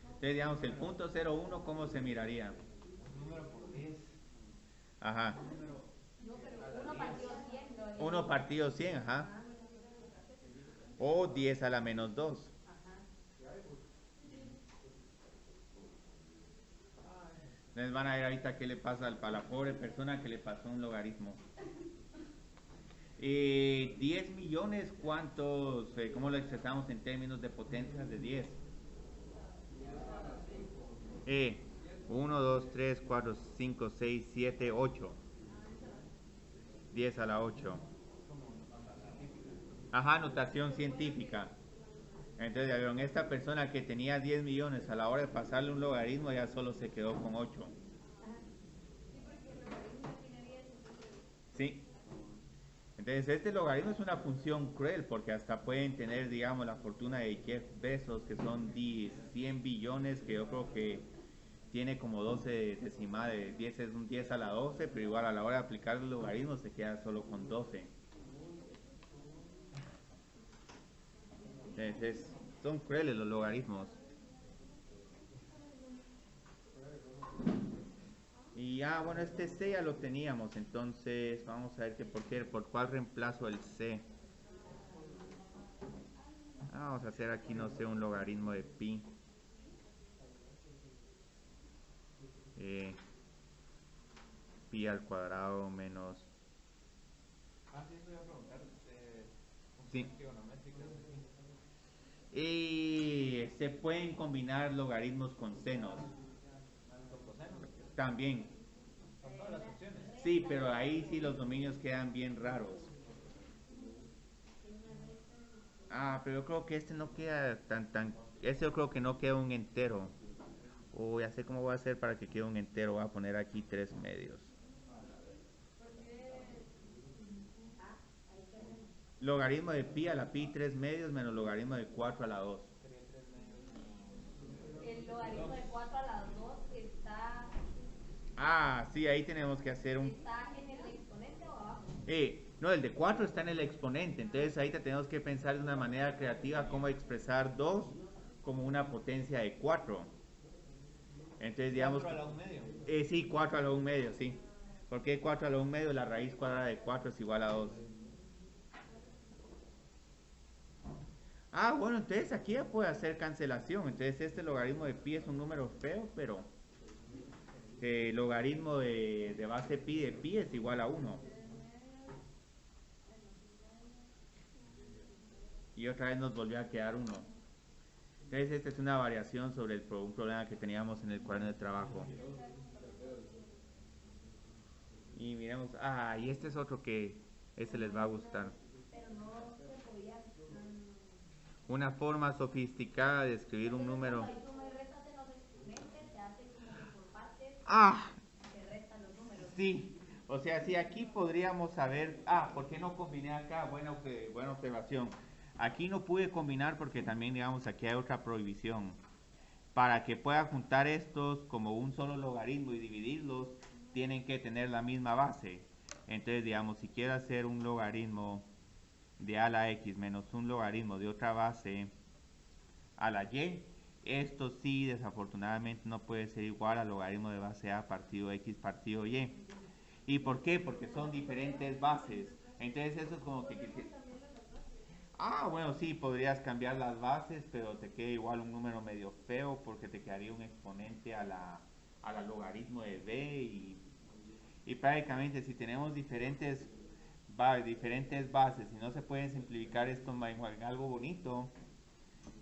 Entonces, digamos, el punto 01, ¿cómo se miraría? Un número por 10. Ajá. Un número No, pero a la 1 10. partido 100, ¿no? 1 partido 100, ajá. O 10 a la menos 2. Entonces van a ver ahorita qué le pasa a la pobre persona que le pasó un logaritmo. 10 millones, ¿cuántos? ¿Cómo lo expresamos en términos de potencias de 10? 1, 2, 3, 4, 5, 6, 7, 8. 10 a la 8. Ajá, notación científica. Entonces ya vieron, esta persona que tenía 10 millones a la hora de pasarle un logaritmo ya solo se quedó con 8. Sí. Entonces este logaritmo es una función cruel porque hasta pueden tener, digamos, la fortuna de Jeff Bezos, que son 100 billones, que yo creo que tiene como 12 decimales, 10 es un 10 a la 12, pero igual a la hora de aplicar el logaritmo se queda solo con 12. Entonces son crueles los logaritmos. Y bueno, este C ya lo teníamos, entonces vamos a ver que por cuál reemplazo el C. Vamos a hacer aquí, no sé, un logaritmo de pi. Pi al cuadrado menos... Sí, eso iba a preguntar. Sí. Funciones trigonométricas aquí. Y se pueden combinar logaritmos con senos. Con cosenos. También. Con todas las funciones. Sí, pero ahí sí los dominios quedan bien raros. Pero yo creo que este no queda tan... Este yo creo que no queda un entero. Ya sé cómo voy a hacer para que quede un entero. Voy a poner aquí 3 medios. Logaritmo de pi a la pi 3 medios menos logaritmo de 4 a la 2. Sería 3 medios El logaritmo de 4 a la 2 está, Sí, ahí tenemos que hacer un... ¿está en el exponente o abajo? No, el de 4 está en el exponente. Entonces ahí tenemos que pensar de una manera creativa cómo expresar 2 como una potencia de 4. Entonces digamos... 4 a la 1 medio. Sí, 4 a la 1 medio, sí. Porque 4 a la 1 medio, la raíz cuadrada de 4 es igual a 2. Bueno, entonces aquí ya puede hacer cancelación. Entonces este logaritmo de pi es un número feo, pero logaritmo de base pi de pi es igual a 1. Y otra vez nos volvió a quedar 1. Entonces esta es una variación sobre un problema que teníamos en el cuaderno de trabajo. Y miremos, y este es otro que este les va a gustar. Pero no se podía. Una forma sofisticada de escribir un número. Hay suma y restas en los exponentes, se hace como que por partes, se restan los números. Sí, o sea, si aquí podríamos saber, ¿por qué no combiné acá? Buena observación. Aquí no pude combinar porque también, digamos, aquí hay otra prohibición. Para que pueda juntar estos como un solo logaritmo y dividirlos, tienen que tener la misma base. Entonces, digamos, si quiero hacer un logaritmo de a la x menos un logaritmo de otra base a la y, esto sí desafortunadamente no puede ser igual al logaritmo de base a partido x partido y. ¿Y por qué? Porque son diferentes bases. Entonces eso es como que... Ah, bueno, sí, podrías cambiar las bases, pero te queda igual un número medio feo porque te quedaría un exponente a la logaritmo de b y prácticamente si tenemos diferentes bases y no se pueden simplificar esto en algo bonito,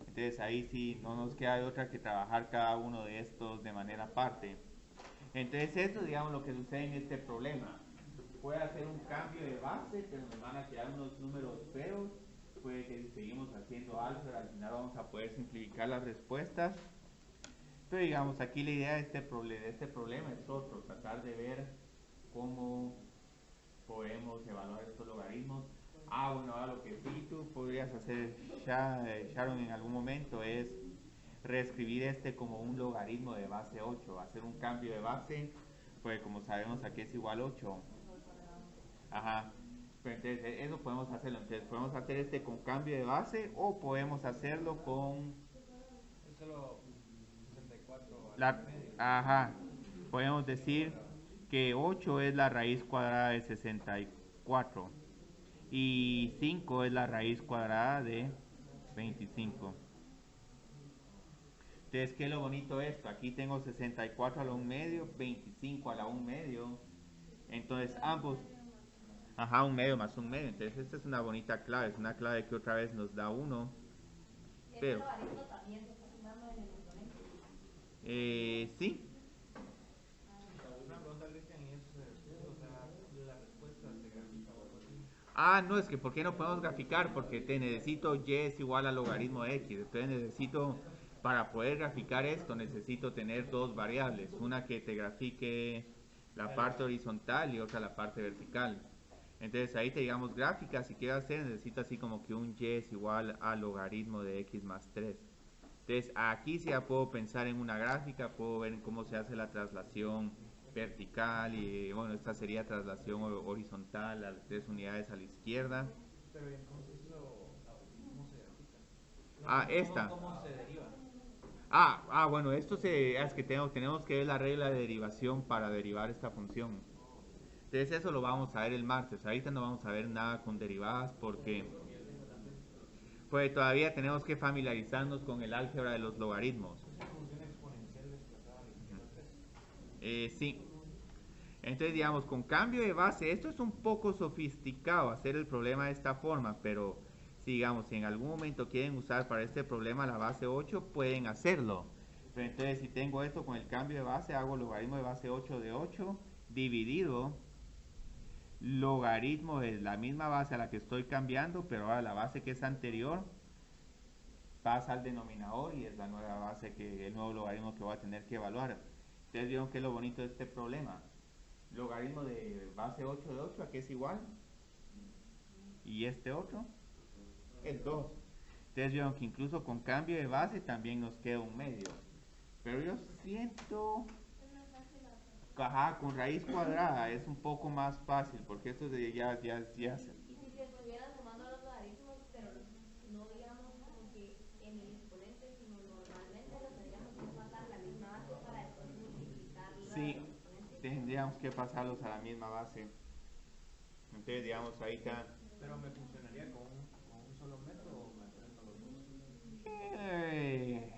entonces ahí sí no nos queda de otra que trabajar cada uno de estos de manera aparte. Entonces eso es digamos lo que sucede en este problema. Puede hacer un cambio de base, pero nos van a quedar unos números feos. Puede que si seguimos haciendo álgebra al final vamos a poder simplificar las respuestas. Pero digamos aquí la idea de este problema es otro, tratar de ver cómo podemos evaluar estos logaritmos. Ah, bueno, ahora lo que sí tú podrías hacer, Sharon, en algún momento es reescribir este como un logaritmo de base 8, hacer un cambio de base, pues como sabemos aquí es igual 8. Ajá. Pero entonces eso podemos hacerlo. Entonces podemos hacer este con cambio de base o podemos hacerlo con Es solo 64 al la... medio. Ajá. Podemos decir que 8 es la raíz cuadrada de 64 y 5 es la raíz cuadrada de 25. Entonces, ¿qué es lo bonito de esto? Aquí tengo 64 a la 1 medio, 25 a la 1 medio. Entonces, ambos, ajá, 1 medio más 1 medio. Entonces, esta es una bonita clave. Es una clave que otra vez nos da 1. Este Pero, logaritmo también se está sumando en el exponente. sí. Una pregunta, Cristian, y es, o sea, la respuesta se grafica o algo así. Ah, no, es que ¿por qué no podemos graficar? Porque te necesito y es igual al logaritmo de x. Entonces necesito, para poder graficar esto, necesito tener dos variables. Una que te grafique la parte horizontal y otra la parte vertical. Entonces ahí te digamos gráfica, si quiero hacer, necesito así como que un y es igual al logaritmo de x más 3. Entonces aquí sí ya puedo pensar en una gráfica, puedo ver cómo se hace la traslación vertical y bueno, esta sería traslación horizontal a las 3 unidades a la izquierda. Pero ¿y entonces eso, cómo se grafica? Ah, esta. ¿Cómo se deriva? Bueno, es que tenemos que ver la regla de derivación para derivar esta función. Entonces eso lo vamos a ver el martes. Ahorita no vamos a ver nada con derivadas porque pues todavía tenemos que familiarizarnos con el álgebra de los logaritmos. Esa función exponencial desplazada a la izquierda 3. Sí. Entonces, digamos, con cambio de base, esto es un poco sofisticado hacer el problema de esta forma, pero si, digamos, si en algún momento quieren usar para este problema la base 8, pueden hacerlo. Pero entonces, si tengo esto con el cambio de base, hago logaritmo de base 8 de 8 dividido logaritmo de la misma base a la que estoy cambiando, pero ahora la base que es anterior pasa al denominador y es la nueva base el nuevo logaritmo que voy a tener que evaluar. Ustedes vieron que es lo bonito de este problema. Logaritmo de base 8 de 8, ¿a qué es igual? Y este otro es 2. Ustedes vieron que incluso con cambio de base también nos queda un medio. Pero yo siento... Ajá, con raíz cuadrada es un poco más fácil porque esto de ya. Y si se estuvieran sumando los logaritmos, pero no digamos como que en el exponente, sino normalmente lo tendríamos que pasar a la misma base para después multiplicar los Sí, exponentes. tendríamos que pasarlos a la misma base. Entonces, digamos, ahí está. Pero me funcionaría con un solo método o me aprendo los dos. Eh,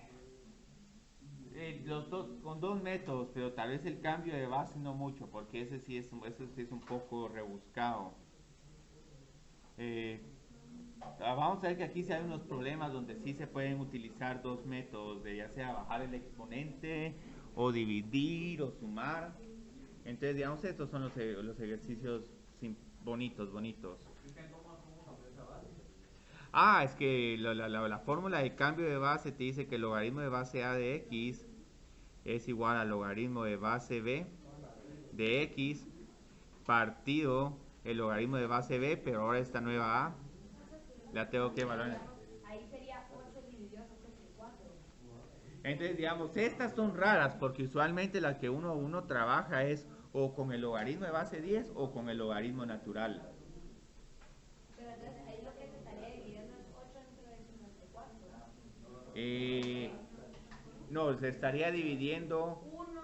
los dos, con dos métodos, pero tal vez el cambio de base no mucho, porque ese sí es un poco rebuscado. Eh, Vamos a ver que aquí sí hay unos problemas donde sí se pueden utilizar dos métodos, de ya sea bajar el exponente, o dividir, o sumar. Entonces, digamos, estos son los ejercicios bonitos. Es que la fórmula de cambio de base te dice que el logaritmo de base a de x es igual al logaritmo de base b de x partido el logaritmo de base b, pero ahora esta nueva a la tengo que evaluar. Ahí sería 8 dividido 64. Entonces, digamos, estas son raras porque usualmente la que uno trabaja es o con el logaritmo de base 10 o con el logaritmo natural. Pero entonces ahí lo que se estaría dividiendo es 8 entre 64. Eh, no, se estaría dividiendo 1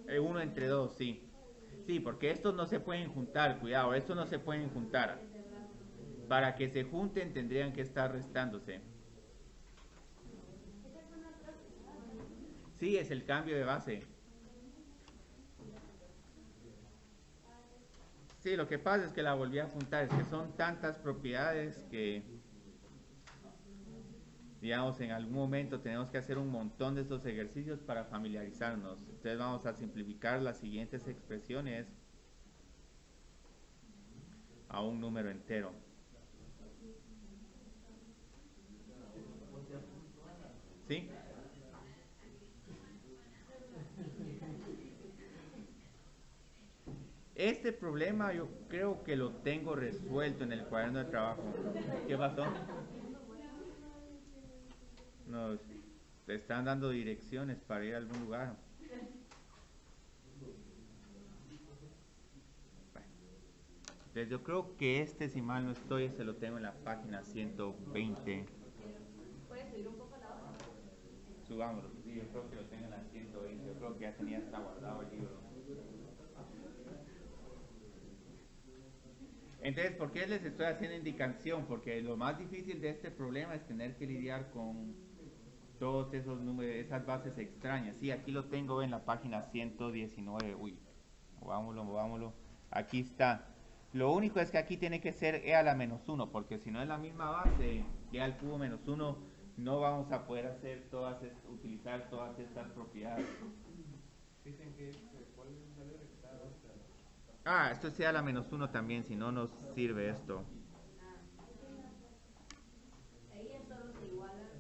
en... 1 entre 2, sí. Sí, porque estos no se pueden juntar, cuidado, estos no se pueden juntar. Para que se junten tendrían que estar restándose. Sí, es el cambio de base. Sí, lo que pasa es que la volví a juntar, es que son tantas propiedades que, digamos, en algún momento tenemos que hacer un montón de estos ejercicios para familiarizarnos. Entonces vamos a simplificar las siguientes expresiones a un número entero. ¿Sí? Este problema yo creo que lo tengo resuelto en el cuaderno de trabajo. ¿Qué pasó? Nos te están dando direcciones para ir a algún lugar. Entonces yo creo que este, si mal no estoy, se lo tengo en la página 120. ¿Puedes subir un poco la hoja? Subámoslo. Sí, yo creo que lo tengo en la 120. Yo creo que ya tenía hasta guardado el libro. Entonces, ¿por qué les estoy haciendo indicación? Porque lo más difícil de este problema es tener que lidiar con todos esos números, esas bases extrañas. Sí, aquí lo tengo en la página 119. Uy, movámoslo. Aquí está. Lo único es que aquí tiene que ser e a la menos 1, porque si no es la misma base, e al cubo menos 1, no vamos a poder hacer utilizar todas estas propiedades. Dicen que ¿cuál es el valor que está? Ah, esto es e a la menos 1 también, si no nos sirve esto. Ahí es solo se igualan.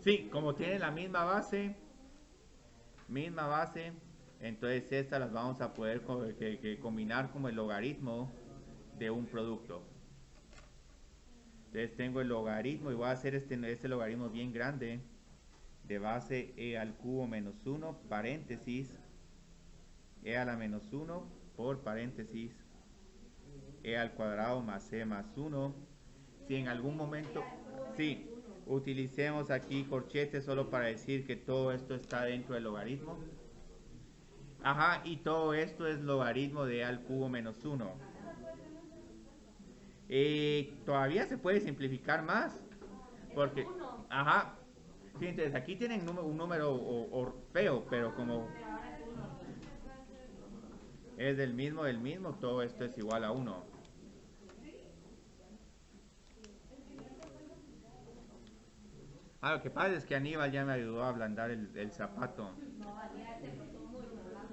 Sí, como tienen la misma base, entonces estas las vamos a poder que combinar como el logaritmo de un producto. Entonces tengo el logaritmo y voy a hacer este logaritmo bien grande de base e al cubo menos 1, paréntesis, e a la menos 1 por paréntesis, e al cuadrado más e más 1. Si en algún momento, sí, utilicemos aquí corchetes solo para decir que todo esto está dentro del logaritmo. Ajá, y todo esto es logaritmo de e al cubo menos 1. Todavía se puede simplificar más. Porque, ajá, sí, entonces aquí tienen un número feo, pero como es del mismo, todo esto es igual a 1. Ah, lo que pasa es que Aníbal ya me ayudó a ablandar el zapato. No, valía, se portó muy mal.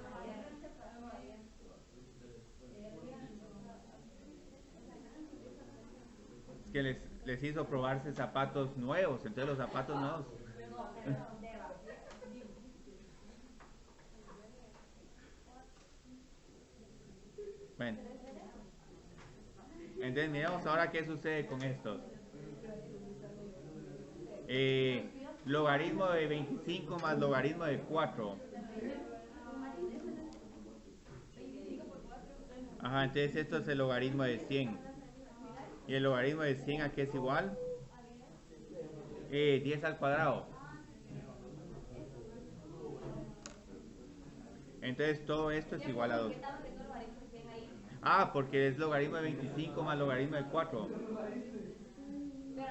Es que les hizo probarse zapatos nuevos, entonces los zapatos nuevos. Bueno, entonces miremos ahora qué sucede con estos. Logaritmo de 25 más logaritmo de 4. Ajá, entonces esto es el logaritmo de 100. ¿Y el logaritmo de 100 a qué es igual? 10 al cuadrado. Entonces todo esto es igual a 2. Ah, porque es logaritmo de 25 más logaritmo de 4. Pero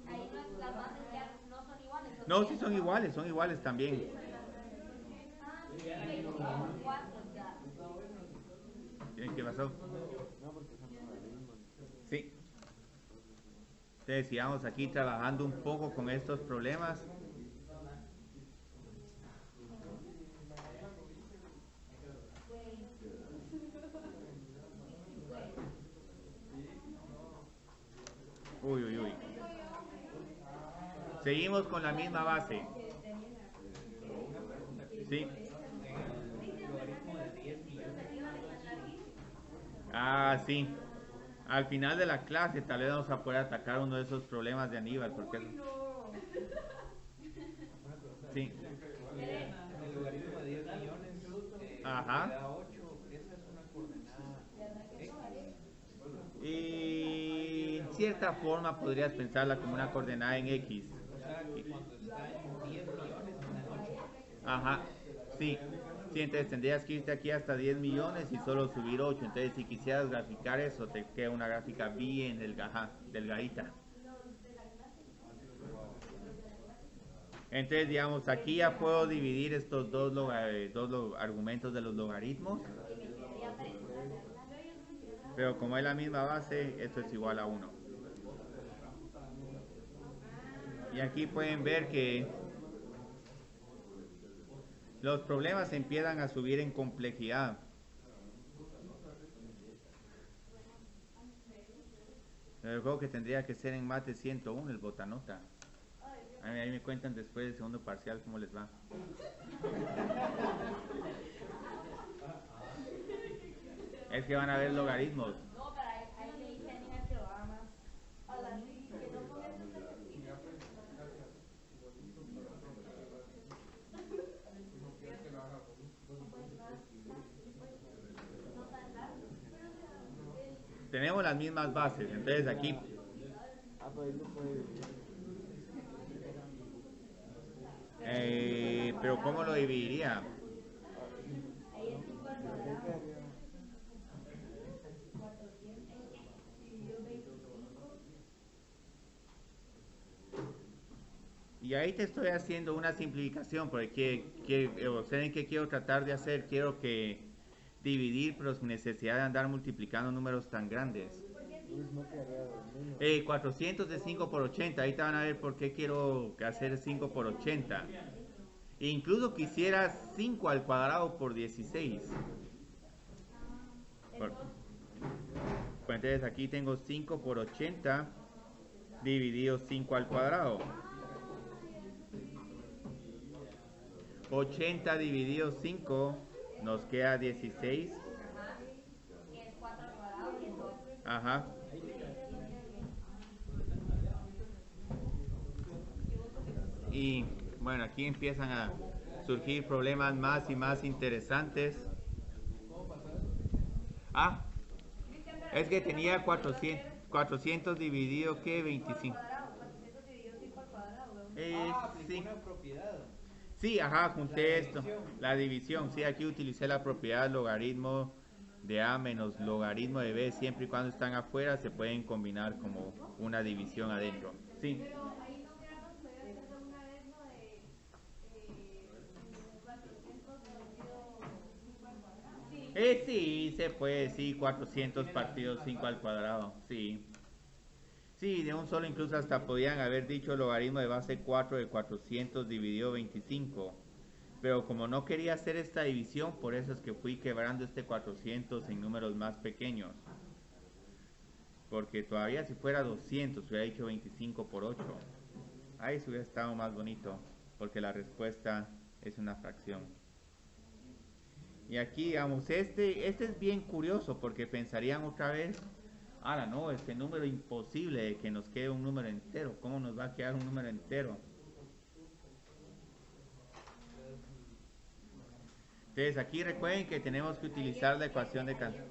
ahí no las bases ya no son iguales. No, sí son iguales también. Ah, sí, 25 por 4 ya. ¿Qué pasó? Sí. Entonces sigamos aquí trabajando un poco con estos problemas. Uy. Seguimos con la misma base. Sí. Ah, sí. Al final de la clase tal vez vamos a poder atacar uno de esos problemas de Aníbal, porque sí. En el logaritmo de 10 millones Ajá. me da 8. Esa es una coordenada X. Y en cierta forma podrías pensarla como una coordenada en X. O sea, que cuando está en 10 millones está en 8. Ajá, sí. Sí, entonces tendrías que irte aquí hasta 10 millones y solo subir 8. Entonces, si quisieras graficar eso, te queda una gráfica bien delgadita. Entonces, digamos, aquí ya puedo dividir estos dos argumentos de los logaritmos. Pero como es la misma base, esto es igual a 1. Y aquí pueden ver que los problemas empiezan a subir en complejidad. El juego que tendría que ser en mate 101, el botanota. Ahí me cuentan después del segundo parcial cómo les va. Es que van a ver logaritmos. No, pero ahí le dije a Nina que lo haga más. A la que no ponga esos ejercicios. No tan largo. Tenemos las mismas bases, entonces aquí pero ¿cómo lo dividiría? Ahí es 5 al cuadrado. 400 dividido 25. Y ahí te estoy haciendo una simplificación, porque ¿saben qué quiero tratar de hacer? Quiero que dividir, pero sin necesidad de andar multiplicando números tan grandes. 400 de 5 por 80, ahí te van a ver por qué quiero hacer 5 por 80. E incluso quisiera 5 al cuadrado por 16. Pues entonces aquí tengo 5 por 80 dividido 5 al cuadrado. 80 dividido 5 nos queda 16. Que es 4 al cuadrado y es 2. Ajá. Y bueno, aquí empiezan a surgir problemas más y más interesantes. Ah, es que tenía 400 dividido, ¿qué? 25. 400 dividido 5 al cuadrado, weón. Sí. Aplicó una propiedad. Sí, ajá, junté esto. división. La división, sí, aquí utilicé la propiedad logaritmo de A menos logaritmo de B. Siempre y cuando están afuera se pueden combinar como una división adentro. Sí. Pero ahí no quedamos, podría hacer de una vez, ¿no? De 400 partido 5 al cuadrado. Sí. Sí, se puede, sí, 400 partidos 5 al cuadrado, sí. Sí, de un solo incluso hasta podían haber dicho logaritmo de base 4 de 400 dividido 25. Pero como no quería hacer esta división, por eso es que fui quebrando este 400 en números más pequeños. Porque todavía si fuera 200, hubiera dicho 25 por 8. Ahí se hubiera estado más bonito, porque la respuesta es una fracción. Y aquí, digamos, este es bien curioso, porque pensarían otra vez, ahora no, este número imposible de que nos quede un número entero. ¿Cómo nos va a quedar un número entero? Entonces aquí recuerden que tenemos que utilizar la ecuación de Cantor.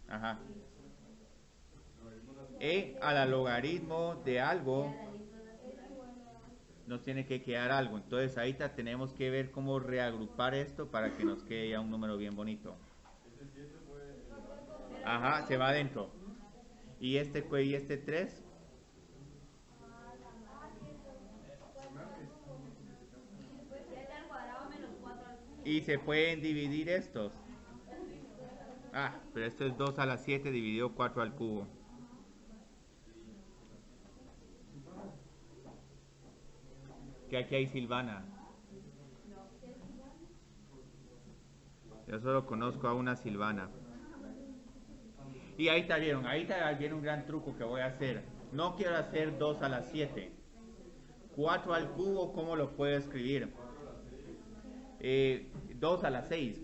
Ajá. E a la logaritmo de algo nos tiene que quedar algo. Entonces ahí tenemos que ver cómo reagrupar esto para que nos quede ya un número bien bonito. Ajá, se va adentro. Y este 3. Y se pueden dividir estos. Ah, pero esto es 2 a la 7 dividido 4 al cubo. Que aquí hay Silvana. Yo solo conozco a una Silvana. Y ahí está, vieron, ahí viene un gran truco que voy a hacer. No quiero hacer 2 a la 7. 4 al cubo, ¿cómo lo puedo escribir? 2 a la 6.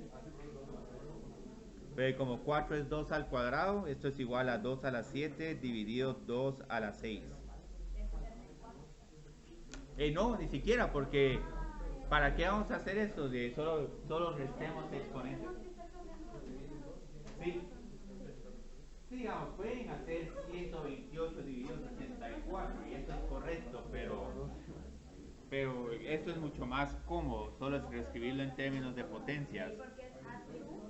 Pero como 4 es 2 al cuadrado, esto es igual a 2 a la 7 dividido 2 a la 6. No, ni siquiera, porque ¿para qué vamos a hacer esto? De solo restemos exponentes. Sí. Sí, digamos, pueden hacer 128 dividido 64 y esto es correcto, pero Pero esto es mucho más cómodo, solo es escribirlo en términos de potencias. Porque es atributo.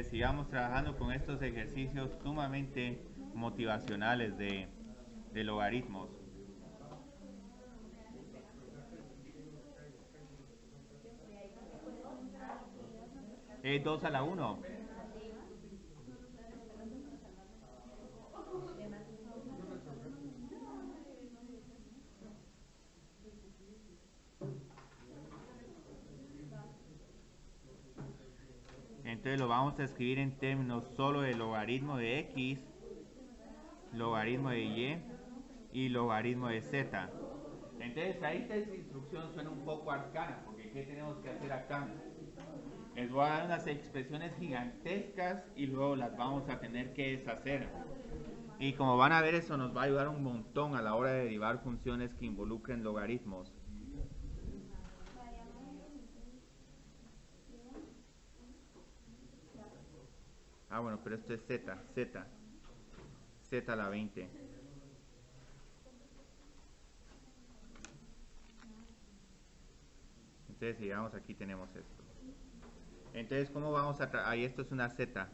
Sigamos trabajando con estos ejercicios sumamente motivacionales de logaritmos. Es 2 a la 1. Entonces lo vamos a escribir en términos solo de logaritmo de x, logaritmo de y logaritmo de z. Entonces ahí esta instrucción suena un poco arcana, porque ¿qué tenemos que hacer acá? Les voy a dar unas expresiones gigantescas y luego las vamos a tener que deshacer. Y como van a ver, eso nos va a ayudar un montón a la hora de derivar funciones que involucren logaritmos. Ah, bueno, pero esto es z a la 20. Entonces, digamos, aquí tenemos esto. Entonces, ¿cómo vamos a ahí esto es una z.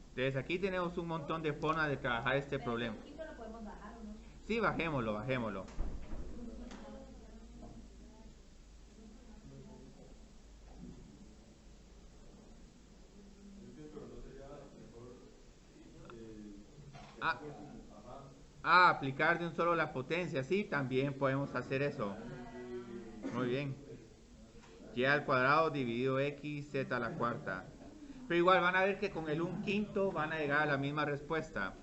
Entonces, aquí tenemos un montón de formas de trabajar este problema. Lo podemos bajar, ¿o no? Sí, bajémoslo. Aplicar de un solo la potencia. Sí, también podemos hacer eso. Muy bien. Y al cuadrado dividido x, z a la cuarta. Pero igual van a ver que con el 1/5 van a llegar a la misma respuesta.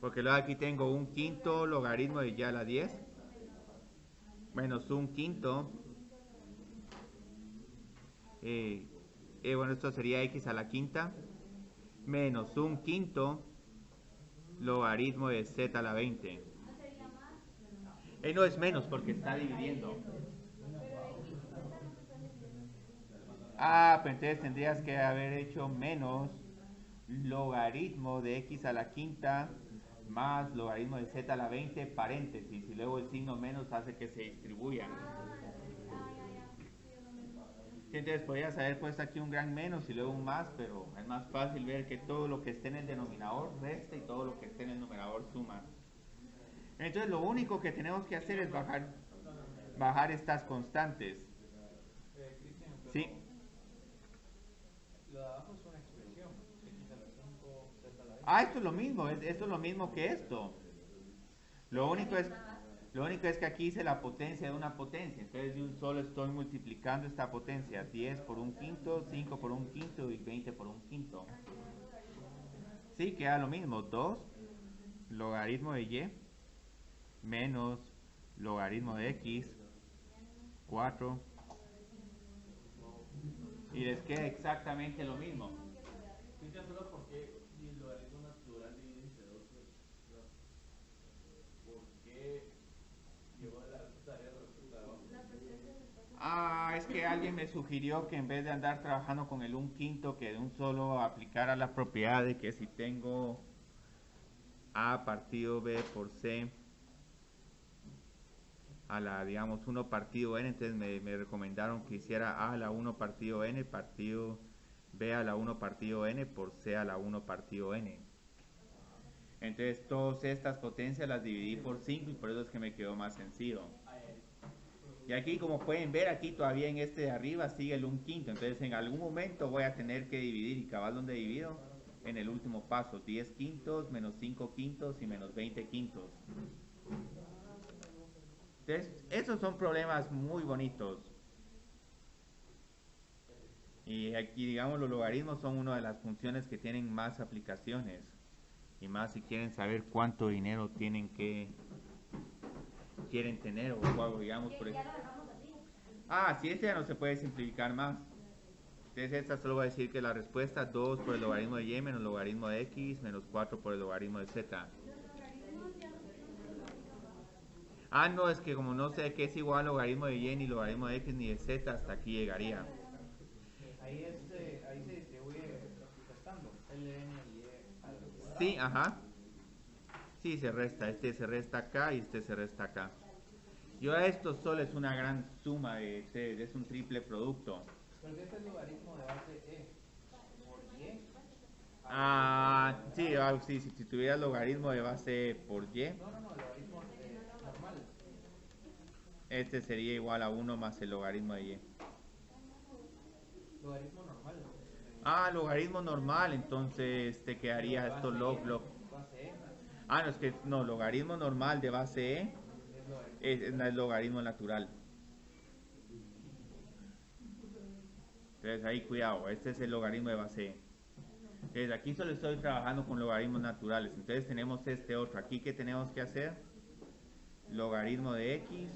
Porque luego aquí tengo 1/5 logaritmo de y a la 10 menos 1/5. Bueno, esto sería x a la quinta menos 1/5 logaritmo de z a la 20. No es menos porque está dividiendo. Pues entonces tendrías que haber hecho menos logaritmo de x a la quinta más logaritmo de z a la 20 paréntesis y luego el signo menos hace que se distribuyan. Entonces podrías haber puesto aquí un gran menos y luego un más, pero es más fácil ver que todo lo que esté en el denominador resta y todo lo que esté en el numerador suma. Entonces lo único que tenemos que hacer es bajar estas constantes. Cristian, Sí. lo de abajo es una expresión. X a la 5, Z a la 20. Esto es lo mismo, esto es lo mismo que esto. Lo único es que aquí hice la potencia de una potencia. Entonces de un solo estoy multiplicando esta potencia. 10 por 1/5, 5 por 1/5 y 20 por 1/5. Sí, queda lo mismo. 2 logaritmo de y menos logaritmo de x 4 y les queda exactamente lo mismo. Cristian, solo porque el logaritmo natural divide entre 2, ¿por qué llevó la tarea de respuesta de abajo? Es que alguien me sugirió que en vez de andar trabajando con el 1/5 que de un solo aplicara la propiedad de que si tengo a partido b por c a la, digamos, 1 partido n, entonces me recomendaron que hiciera a a la 1 partido n partido b a la 1 partido n por c a la 1 partido n. Entonces todas estas potencias las dividí por 5 y por eso es que me quedó más sencillo. Y aquí, como pueden ver, aquí todavía en este de arriba sigue el 1/5, entonces en algún momento voy a tener que dividir, y cabal donde divido, en el último paso, 10/5 menos 5/5 y menos 20/5. Entonces, esos son problemas muy bonitos. Y aquí, digamos, los logaritmos son una de las funciones que tienen más aplicaciones. Y más si quieren saber cuánto dinero quieren tener o digamos, por ejemplo. Sí, este ya no se puede simplificar más. Entonces esta solo va a decir que la respuesta 2 por el logaritmo de y menos logaritmo de x menos 4 por el logaritmo de z. No, es que como no sé qué es igual logaritmo de y ni logaritmo de x ni de z, hasta aquí llegaría. ahí se distribuye restando ln y e al cuadrado. Sí, ajá. Sí, se resta. Este se resta acá y este se resta acá. Y ahora esto solo es una gran suma es un triple producto. Pero si este es logaritmo de base e por y. Sí, sí, si tuvieras logaritmo de base por y, No, logaritmo normal. este sería igual a 1 más el logaritmo de y. Logaritmo normal. Logaritmo normal, entonces te quedaría esto log. Base e No, es que no, logaritmo normal de base e es logaritmo. es el logaritmo natural. Entonces ahí cuidado, este es el logaritmo de base e. Entonces aquí solo estoy trabajando con logaritmos naturales. Entonces tenemos este otro. Aquí, ¿qué tenemos que hacer? Logaritmo de x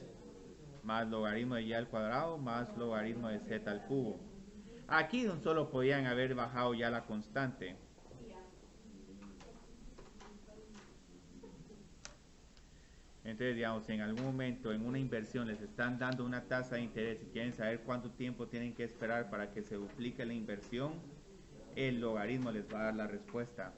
más logaritmo de y al cuadrado más logaritmo de z al cubo. Aquí de un solo podían haber bajado ya la constante. Entonces, digamos, en algún momento en una inversión les están dando una tasa de interés y quieren saber cuánto tiempo tienen que esperar para que se duplique la inversión, el logaritmo les va a dar la respuesta.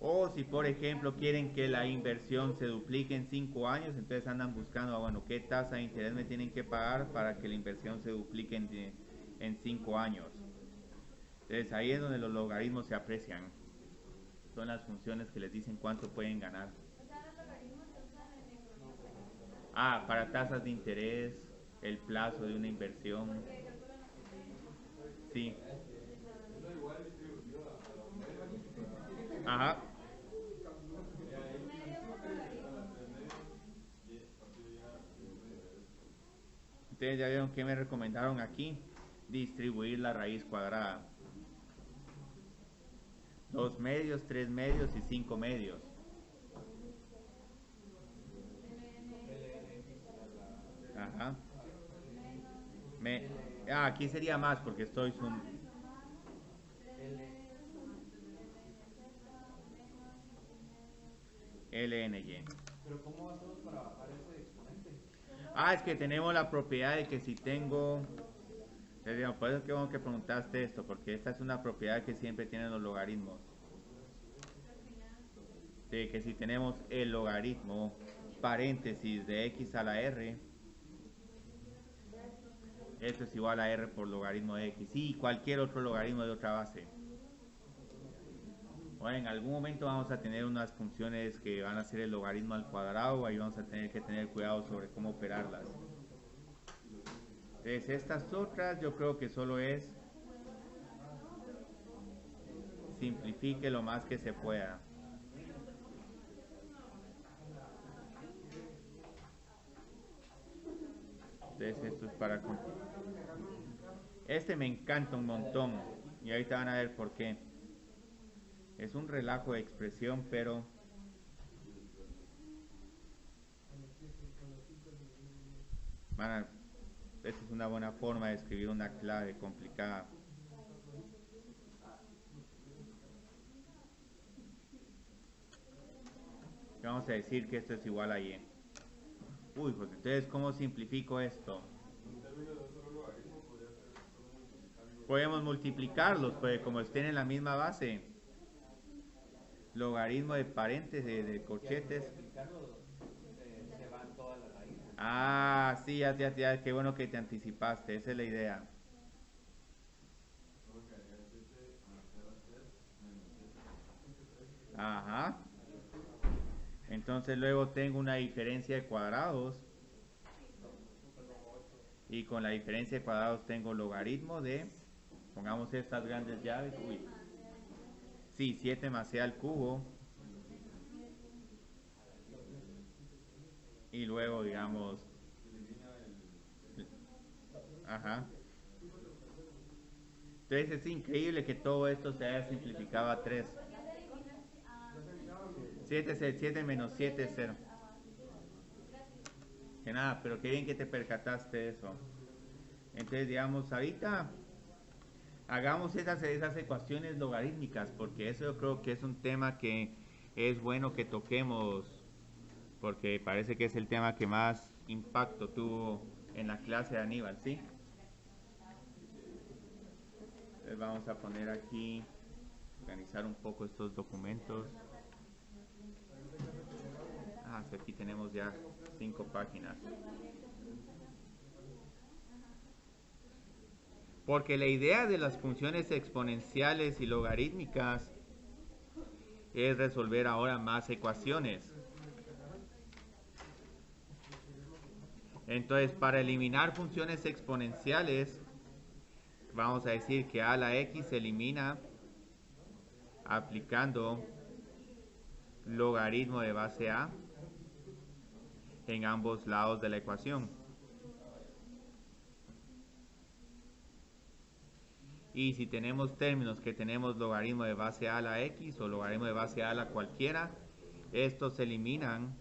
O si por ejemplo quieren que la inversión se duplique en 5 años, entonces andan buscando, bueno, qué tasa de interés me tienen que pagar para que la inversión se duplique en 5 años. Entonces ahí es donde los logaritmos se aprecian. Son las funciones que les dicen cuánto pueden ganar. O sea, los logaritmos se usan en economía política. Para tasas de interés, el plazo de una inversión. Porque calculan los intereses. Sí. Ajá. Un medio es un logaritmo. Ustedes ya vieron que me recomendaron aquí. Distribuir la raíz cuadrada. 2 medios, 3 medios y 5 medios. Ajá. Aquí sería más porque estoy LNY. Pero ¿cómo hacemos para bajar ese exponente? Es que tenemos la propiedad de que si tengo... Por eso es que bueno que preguntaste esto, porque esta es una propiedad que siempre tienen los logaritmos. De que si tenemos el logaritmo paréntesis de x a la r, esto es igual a r por logaritmo de x. Y cualquier otro logaritmo de otra base. Bueno, en algún momento vamos a tener unas funciones que van a ser el logaritmo al cuadrado, ahí vamos a tener que tener cuidado sobre cómo operarlas. Entonces estas otras yo creo que solo es simplifique lo más que se pueda. Entonces esto es para... Este me encanta un montón y ahorita van a ver por qué. Es un relajo de expresión, pero... Esta es una buena forma de escribir una clave complicada. Vamos a decir que esto es igual a y. Pues entonces, ¿cómo simplifico esto? Podemos multiplicarlos, pues como estén en la misma base. Logaritmo de paréntesis, de corchetes. Se van todas las raíces. Sí, ya, qué bueno que te anticipaste, esa es la idea. Ajá. Entonces luego tengo una diferencia de cuadrados. Y con la diferencia de cuadrados tengo logaritmo de, pongamos estas grandes llaves, sí, 7 más c al cubo. Y luego, digamos, ajá. Entonces es increíble que todo esto se haya simplificado a 3. 7 menos 7 es 0. Que nada, pero qué bien que te percataste de eso. Entonces, digamos, ahorita hagamos esas ecuaciones logarítmicas, porque eso yo creo que es un tema que es bueno que toquemos, porque parece que es el tema que más impacto tuvo en la clase de Aníbal, ¿sí? vamos a poner aquí, organizar un poco estos documentos. Sí, aquí tenemos ya 5 páginas. Porque la idea de las funciones exponenciales y logarítmicas es resolver ahora más ecuaciones. Entonces, para eliminar funciones exponenciales, vamos a decir que a la x se elimina aplicando logaritmo de base a en ambos lados de la ecuación. Y si tenemos términos que tenemos logaritmo de base a la x o logaritmo de base a la cualquiera, estos se eliminan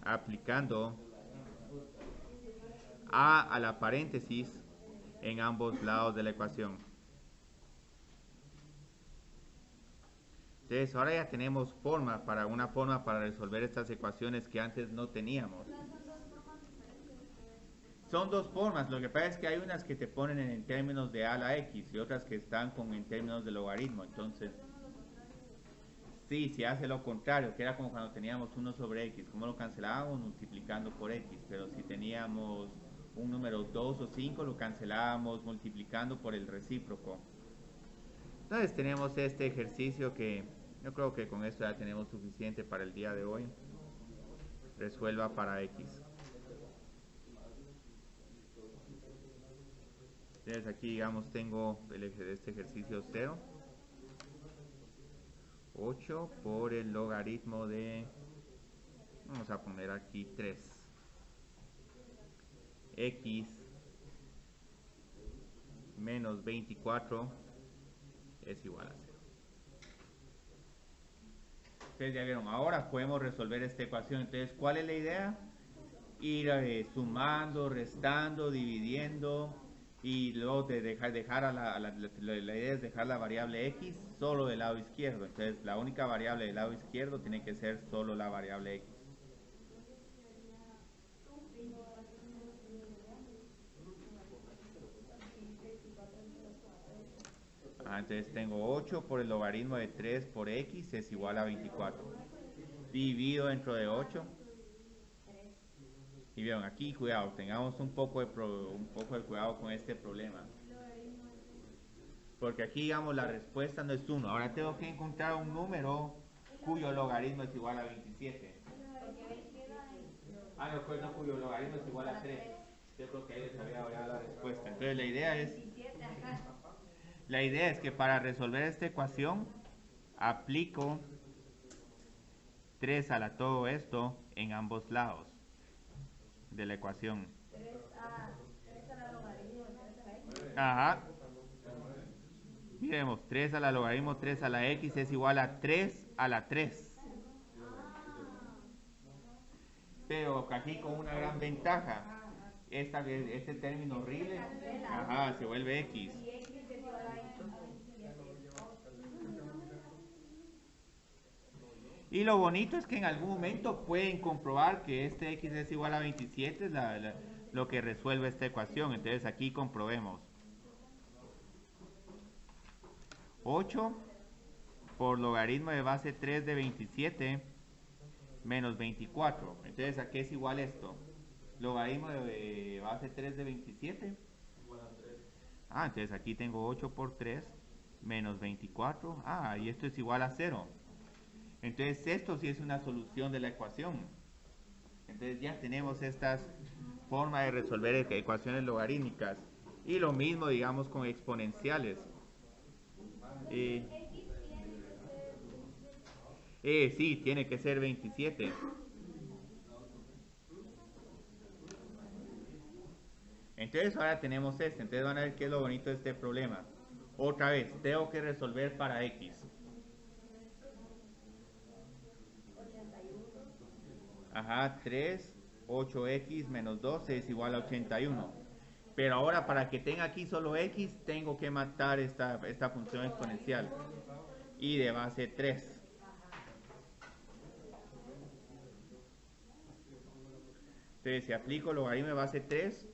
aplicando a la paréntesis en ambos lados de la ecuación. Entonces ahora ya tenemos una forma para resolver estas ecuaciones que antes no teníamos. Son dos formas, lo que pasa es que hay unas que te ponen en términos de a a la x y otras que están en términos de logaritmo. Entonces, sí, se hace lo contrario, que era como cuando teníamos 1 sobre x. ¿Cómo lo cancelábamos? Multiplicando por x. Pero si teníamos un número 2 o 5, lo cancelábamos multiplicando por el recíproco. Entonces tenemos este ejercicio que yo creo que con esto ya tenemos suficiente para el día de hoy. Resuelva para x. Entonces aquí, digamos, tengo este ejercicio 0. 8 por el logaritmo de, vamos a poner aquí 3. X menos 24 es igual a 0. Ustedes ya vieron, ahora podemos resolver esta ecuación. Entonces, ¿cuál es la idea? Ir sumando, restando, dividiendo y luego de dejar la idea es dejar la variable x solo del lado izquierdo. Entonces, la única variable del lado izquierdo tiene que ser solo la variable x. Entonces tengo 8 por el logaritmo de 3 por x es igual a 24. Divido dentro de 8. Y vieron, aquí cuidado, tengamos un poco de cuidado con este problema. Porque aquí, digamos, la respuesta no es 1. Ahora tengo que encontrar un número cuyo logaritmo es igual a 27. No, pues no, cuyo logaritmo es igual a 3. Yo creo que ahí les había dado la respuesta. Entonces la idea es que para resolver esta ecuación aplico 3 a la todo esto en ambos lados de la ecuación. 3 a la logaritmo de 3 a la x. Ajá. Miremos, 3 a la logaritmo 3 a la x es igual a 3 a la 3. Pero aquí con una gran ventaja. Este término horrible, se vuelve x. Y x es igual a 27. Y lo bonito es que en algún momento pueden comprobar que este x es igual a 27, es lo que resuelve esta ecuación. Entonces aquí comprobemos. 8 por logaritmo de base 3 de 27 menos 24. Entonces, ¿a qué es igual esto? Logaritmo de base 3 de 27. Igual a 3. Entonces aquí tengo 8 por 3 menos 24. Y esto es igual a 0. Entonces esto sí es una solución de la ecuación. Entonces ya tenemos estas formas de resolver ecuaciones logarítmicas. Y lo mismo, digamos, con exponenciales. Sí, tiene que ser 27. Entonces ahora tenemos este. Entonces van a ver qué es lo bonito de este problema. Otra vez, tengo que resolver para x. 3, 8x menos 12 es igual a 81. Pero ahora para que tenga aquí solo x, tengo que matar esta función exponencial. Y de base 3. Entonces, si aplico logaritmo de base 3,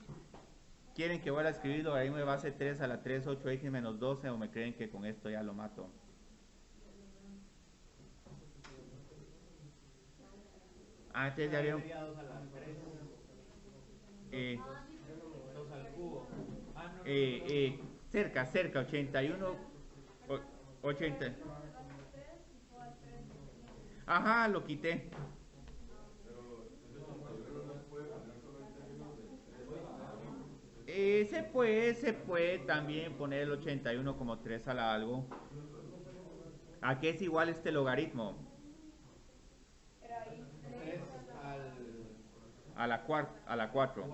¿Quieren que vuelva a escribir logaritmo de base 3 a la 3, 8x menos 12 o me creen que con esto ya lo mato? Antes ya había... Sería 2 a la 3. Eh, 2 al cubo. Ah, no, no, eh, no, eh, cerca, 81... o- 80... Ajá, lo quité. Se puede también poner el 81 como 3 a la algo. ¿A qué es igual este logaritmo? Pero ahí 3 al A la 4.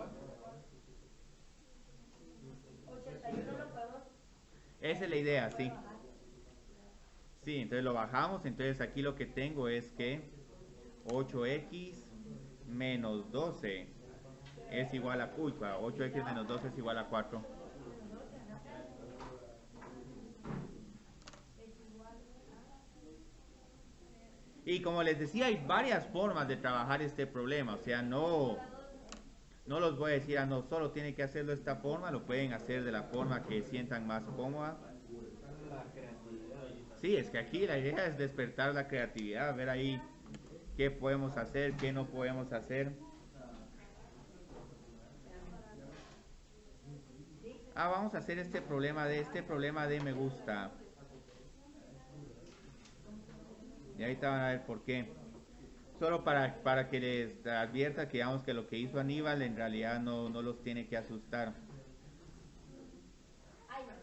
81 lo podemos Esa es la idea, sí. Sí, entonces lo bajamos. Entonces aquí lo que tengo es que 8x menos 12 es igual a... Uy, 8x menos 12 es igual a 4. Y como les decía, hay varias formas de trabajar este problema. O sea, no los voy a decir, no, solo tienen que hacerlo de esta forma. Lo pueden hacer de la forma que sientan más cómoda. la creatividad. Sí, es que aquí la idea es despertar la creatividad, ver ahí qué podemos hacer, qué no podemos hacer. Vamos a hacer este problema de me gusta. Y ahorita van a ver por qué. Solo para que les advierta que digamos que lo que hizo Aníbal en realidad no los tiene que asustar. Ay, no.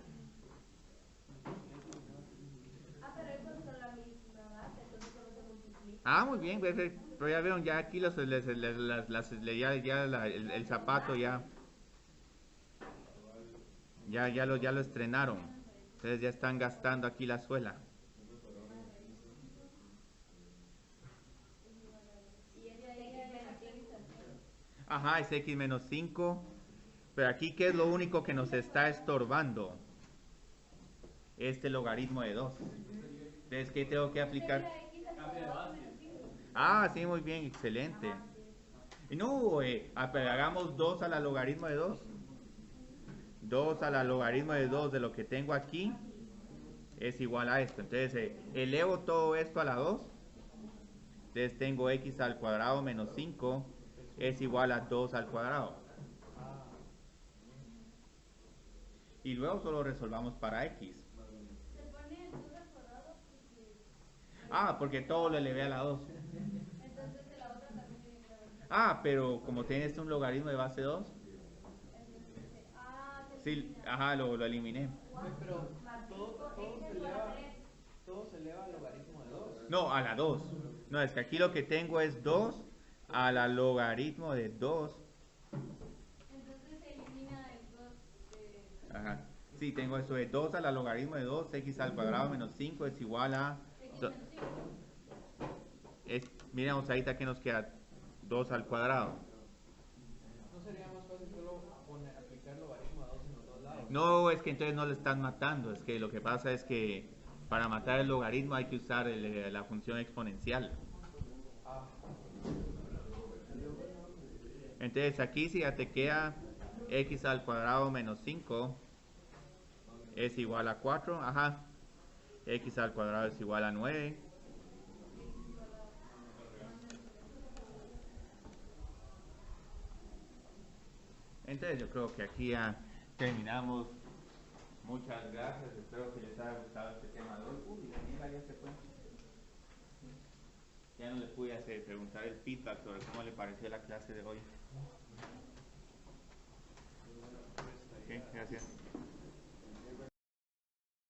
Pero esos son la misma base, entonces solo se multiplica. Muy bien, pero ya vieron, ya aquí el zapato ya lo estrenaron. Entonces ya están gastando aquí la suela. Y ese ahí es menos 5. Ajá, es x menos 5. Pero aquí, ¿qué es lo único que nos está estorbando? Este logaritmo de 2. Entonces, ¿qué tengo que aplicar? Sí, muy bien, excelente. Y no, pero hagamos 2 a la logaritmo de 2. 2 a la logaritmo de 2 de lo que tengo aquí es igual a esto. Entonces, elevo todo esto a la 2. Entonces, tengo x al cuadrado menos 5 es igual a 2 al cuadrado. Y luego solo resolvamos para x. Se pone el 2 al cuadrado porque... Porque todo lo elevé a la 2. Entonces de la otra también tiene que haber. Pero como tienes un logaritmo de base 2, Se sí, elimina. lo eliminé. Pero todo se eleva al logaritmo de 2. No, a la 2. No, es que aquí lo que tengo es 2 a la logaritmo de 2. Entonces se elimina el 2 de... Ajá. Sí, tengo eso de 2 a la logaritmo de 2, x al cuadrado menos 5 es igual a... X so- menos 5. miramos ahorita que nos queda 2 al cuadrado. ¿No sería más fácil solo aplicar logaritmo a 2 en los dos lados? No, es que entonces no le están matando. Es que lo que pasa es que para matar el logaritmo hay que usar la función exponencial. Ah, Entonces aquí si ya te queda x al cuadrado menos 5 es igual a 4. Ajá. X al cuadrado es igual a 9. Entonces yo creo que aquí ya terminamos. Muchas gracias, espero que les haya gustado este tema de hoy. Daniela ya se fue. Ya no le pude preguntar el feedback sobre cómo le pareció la clase de hoy.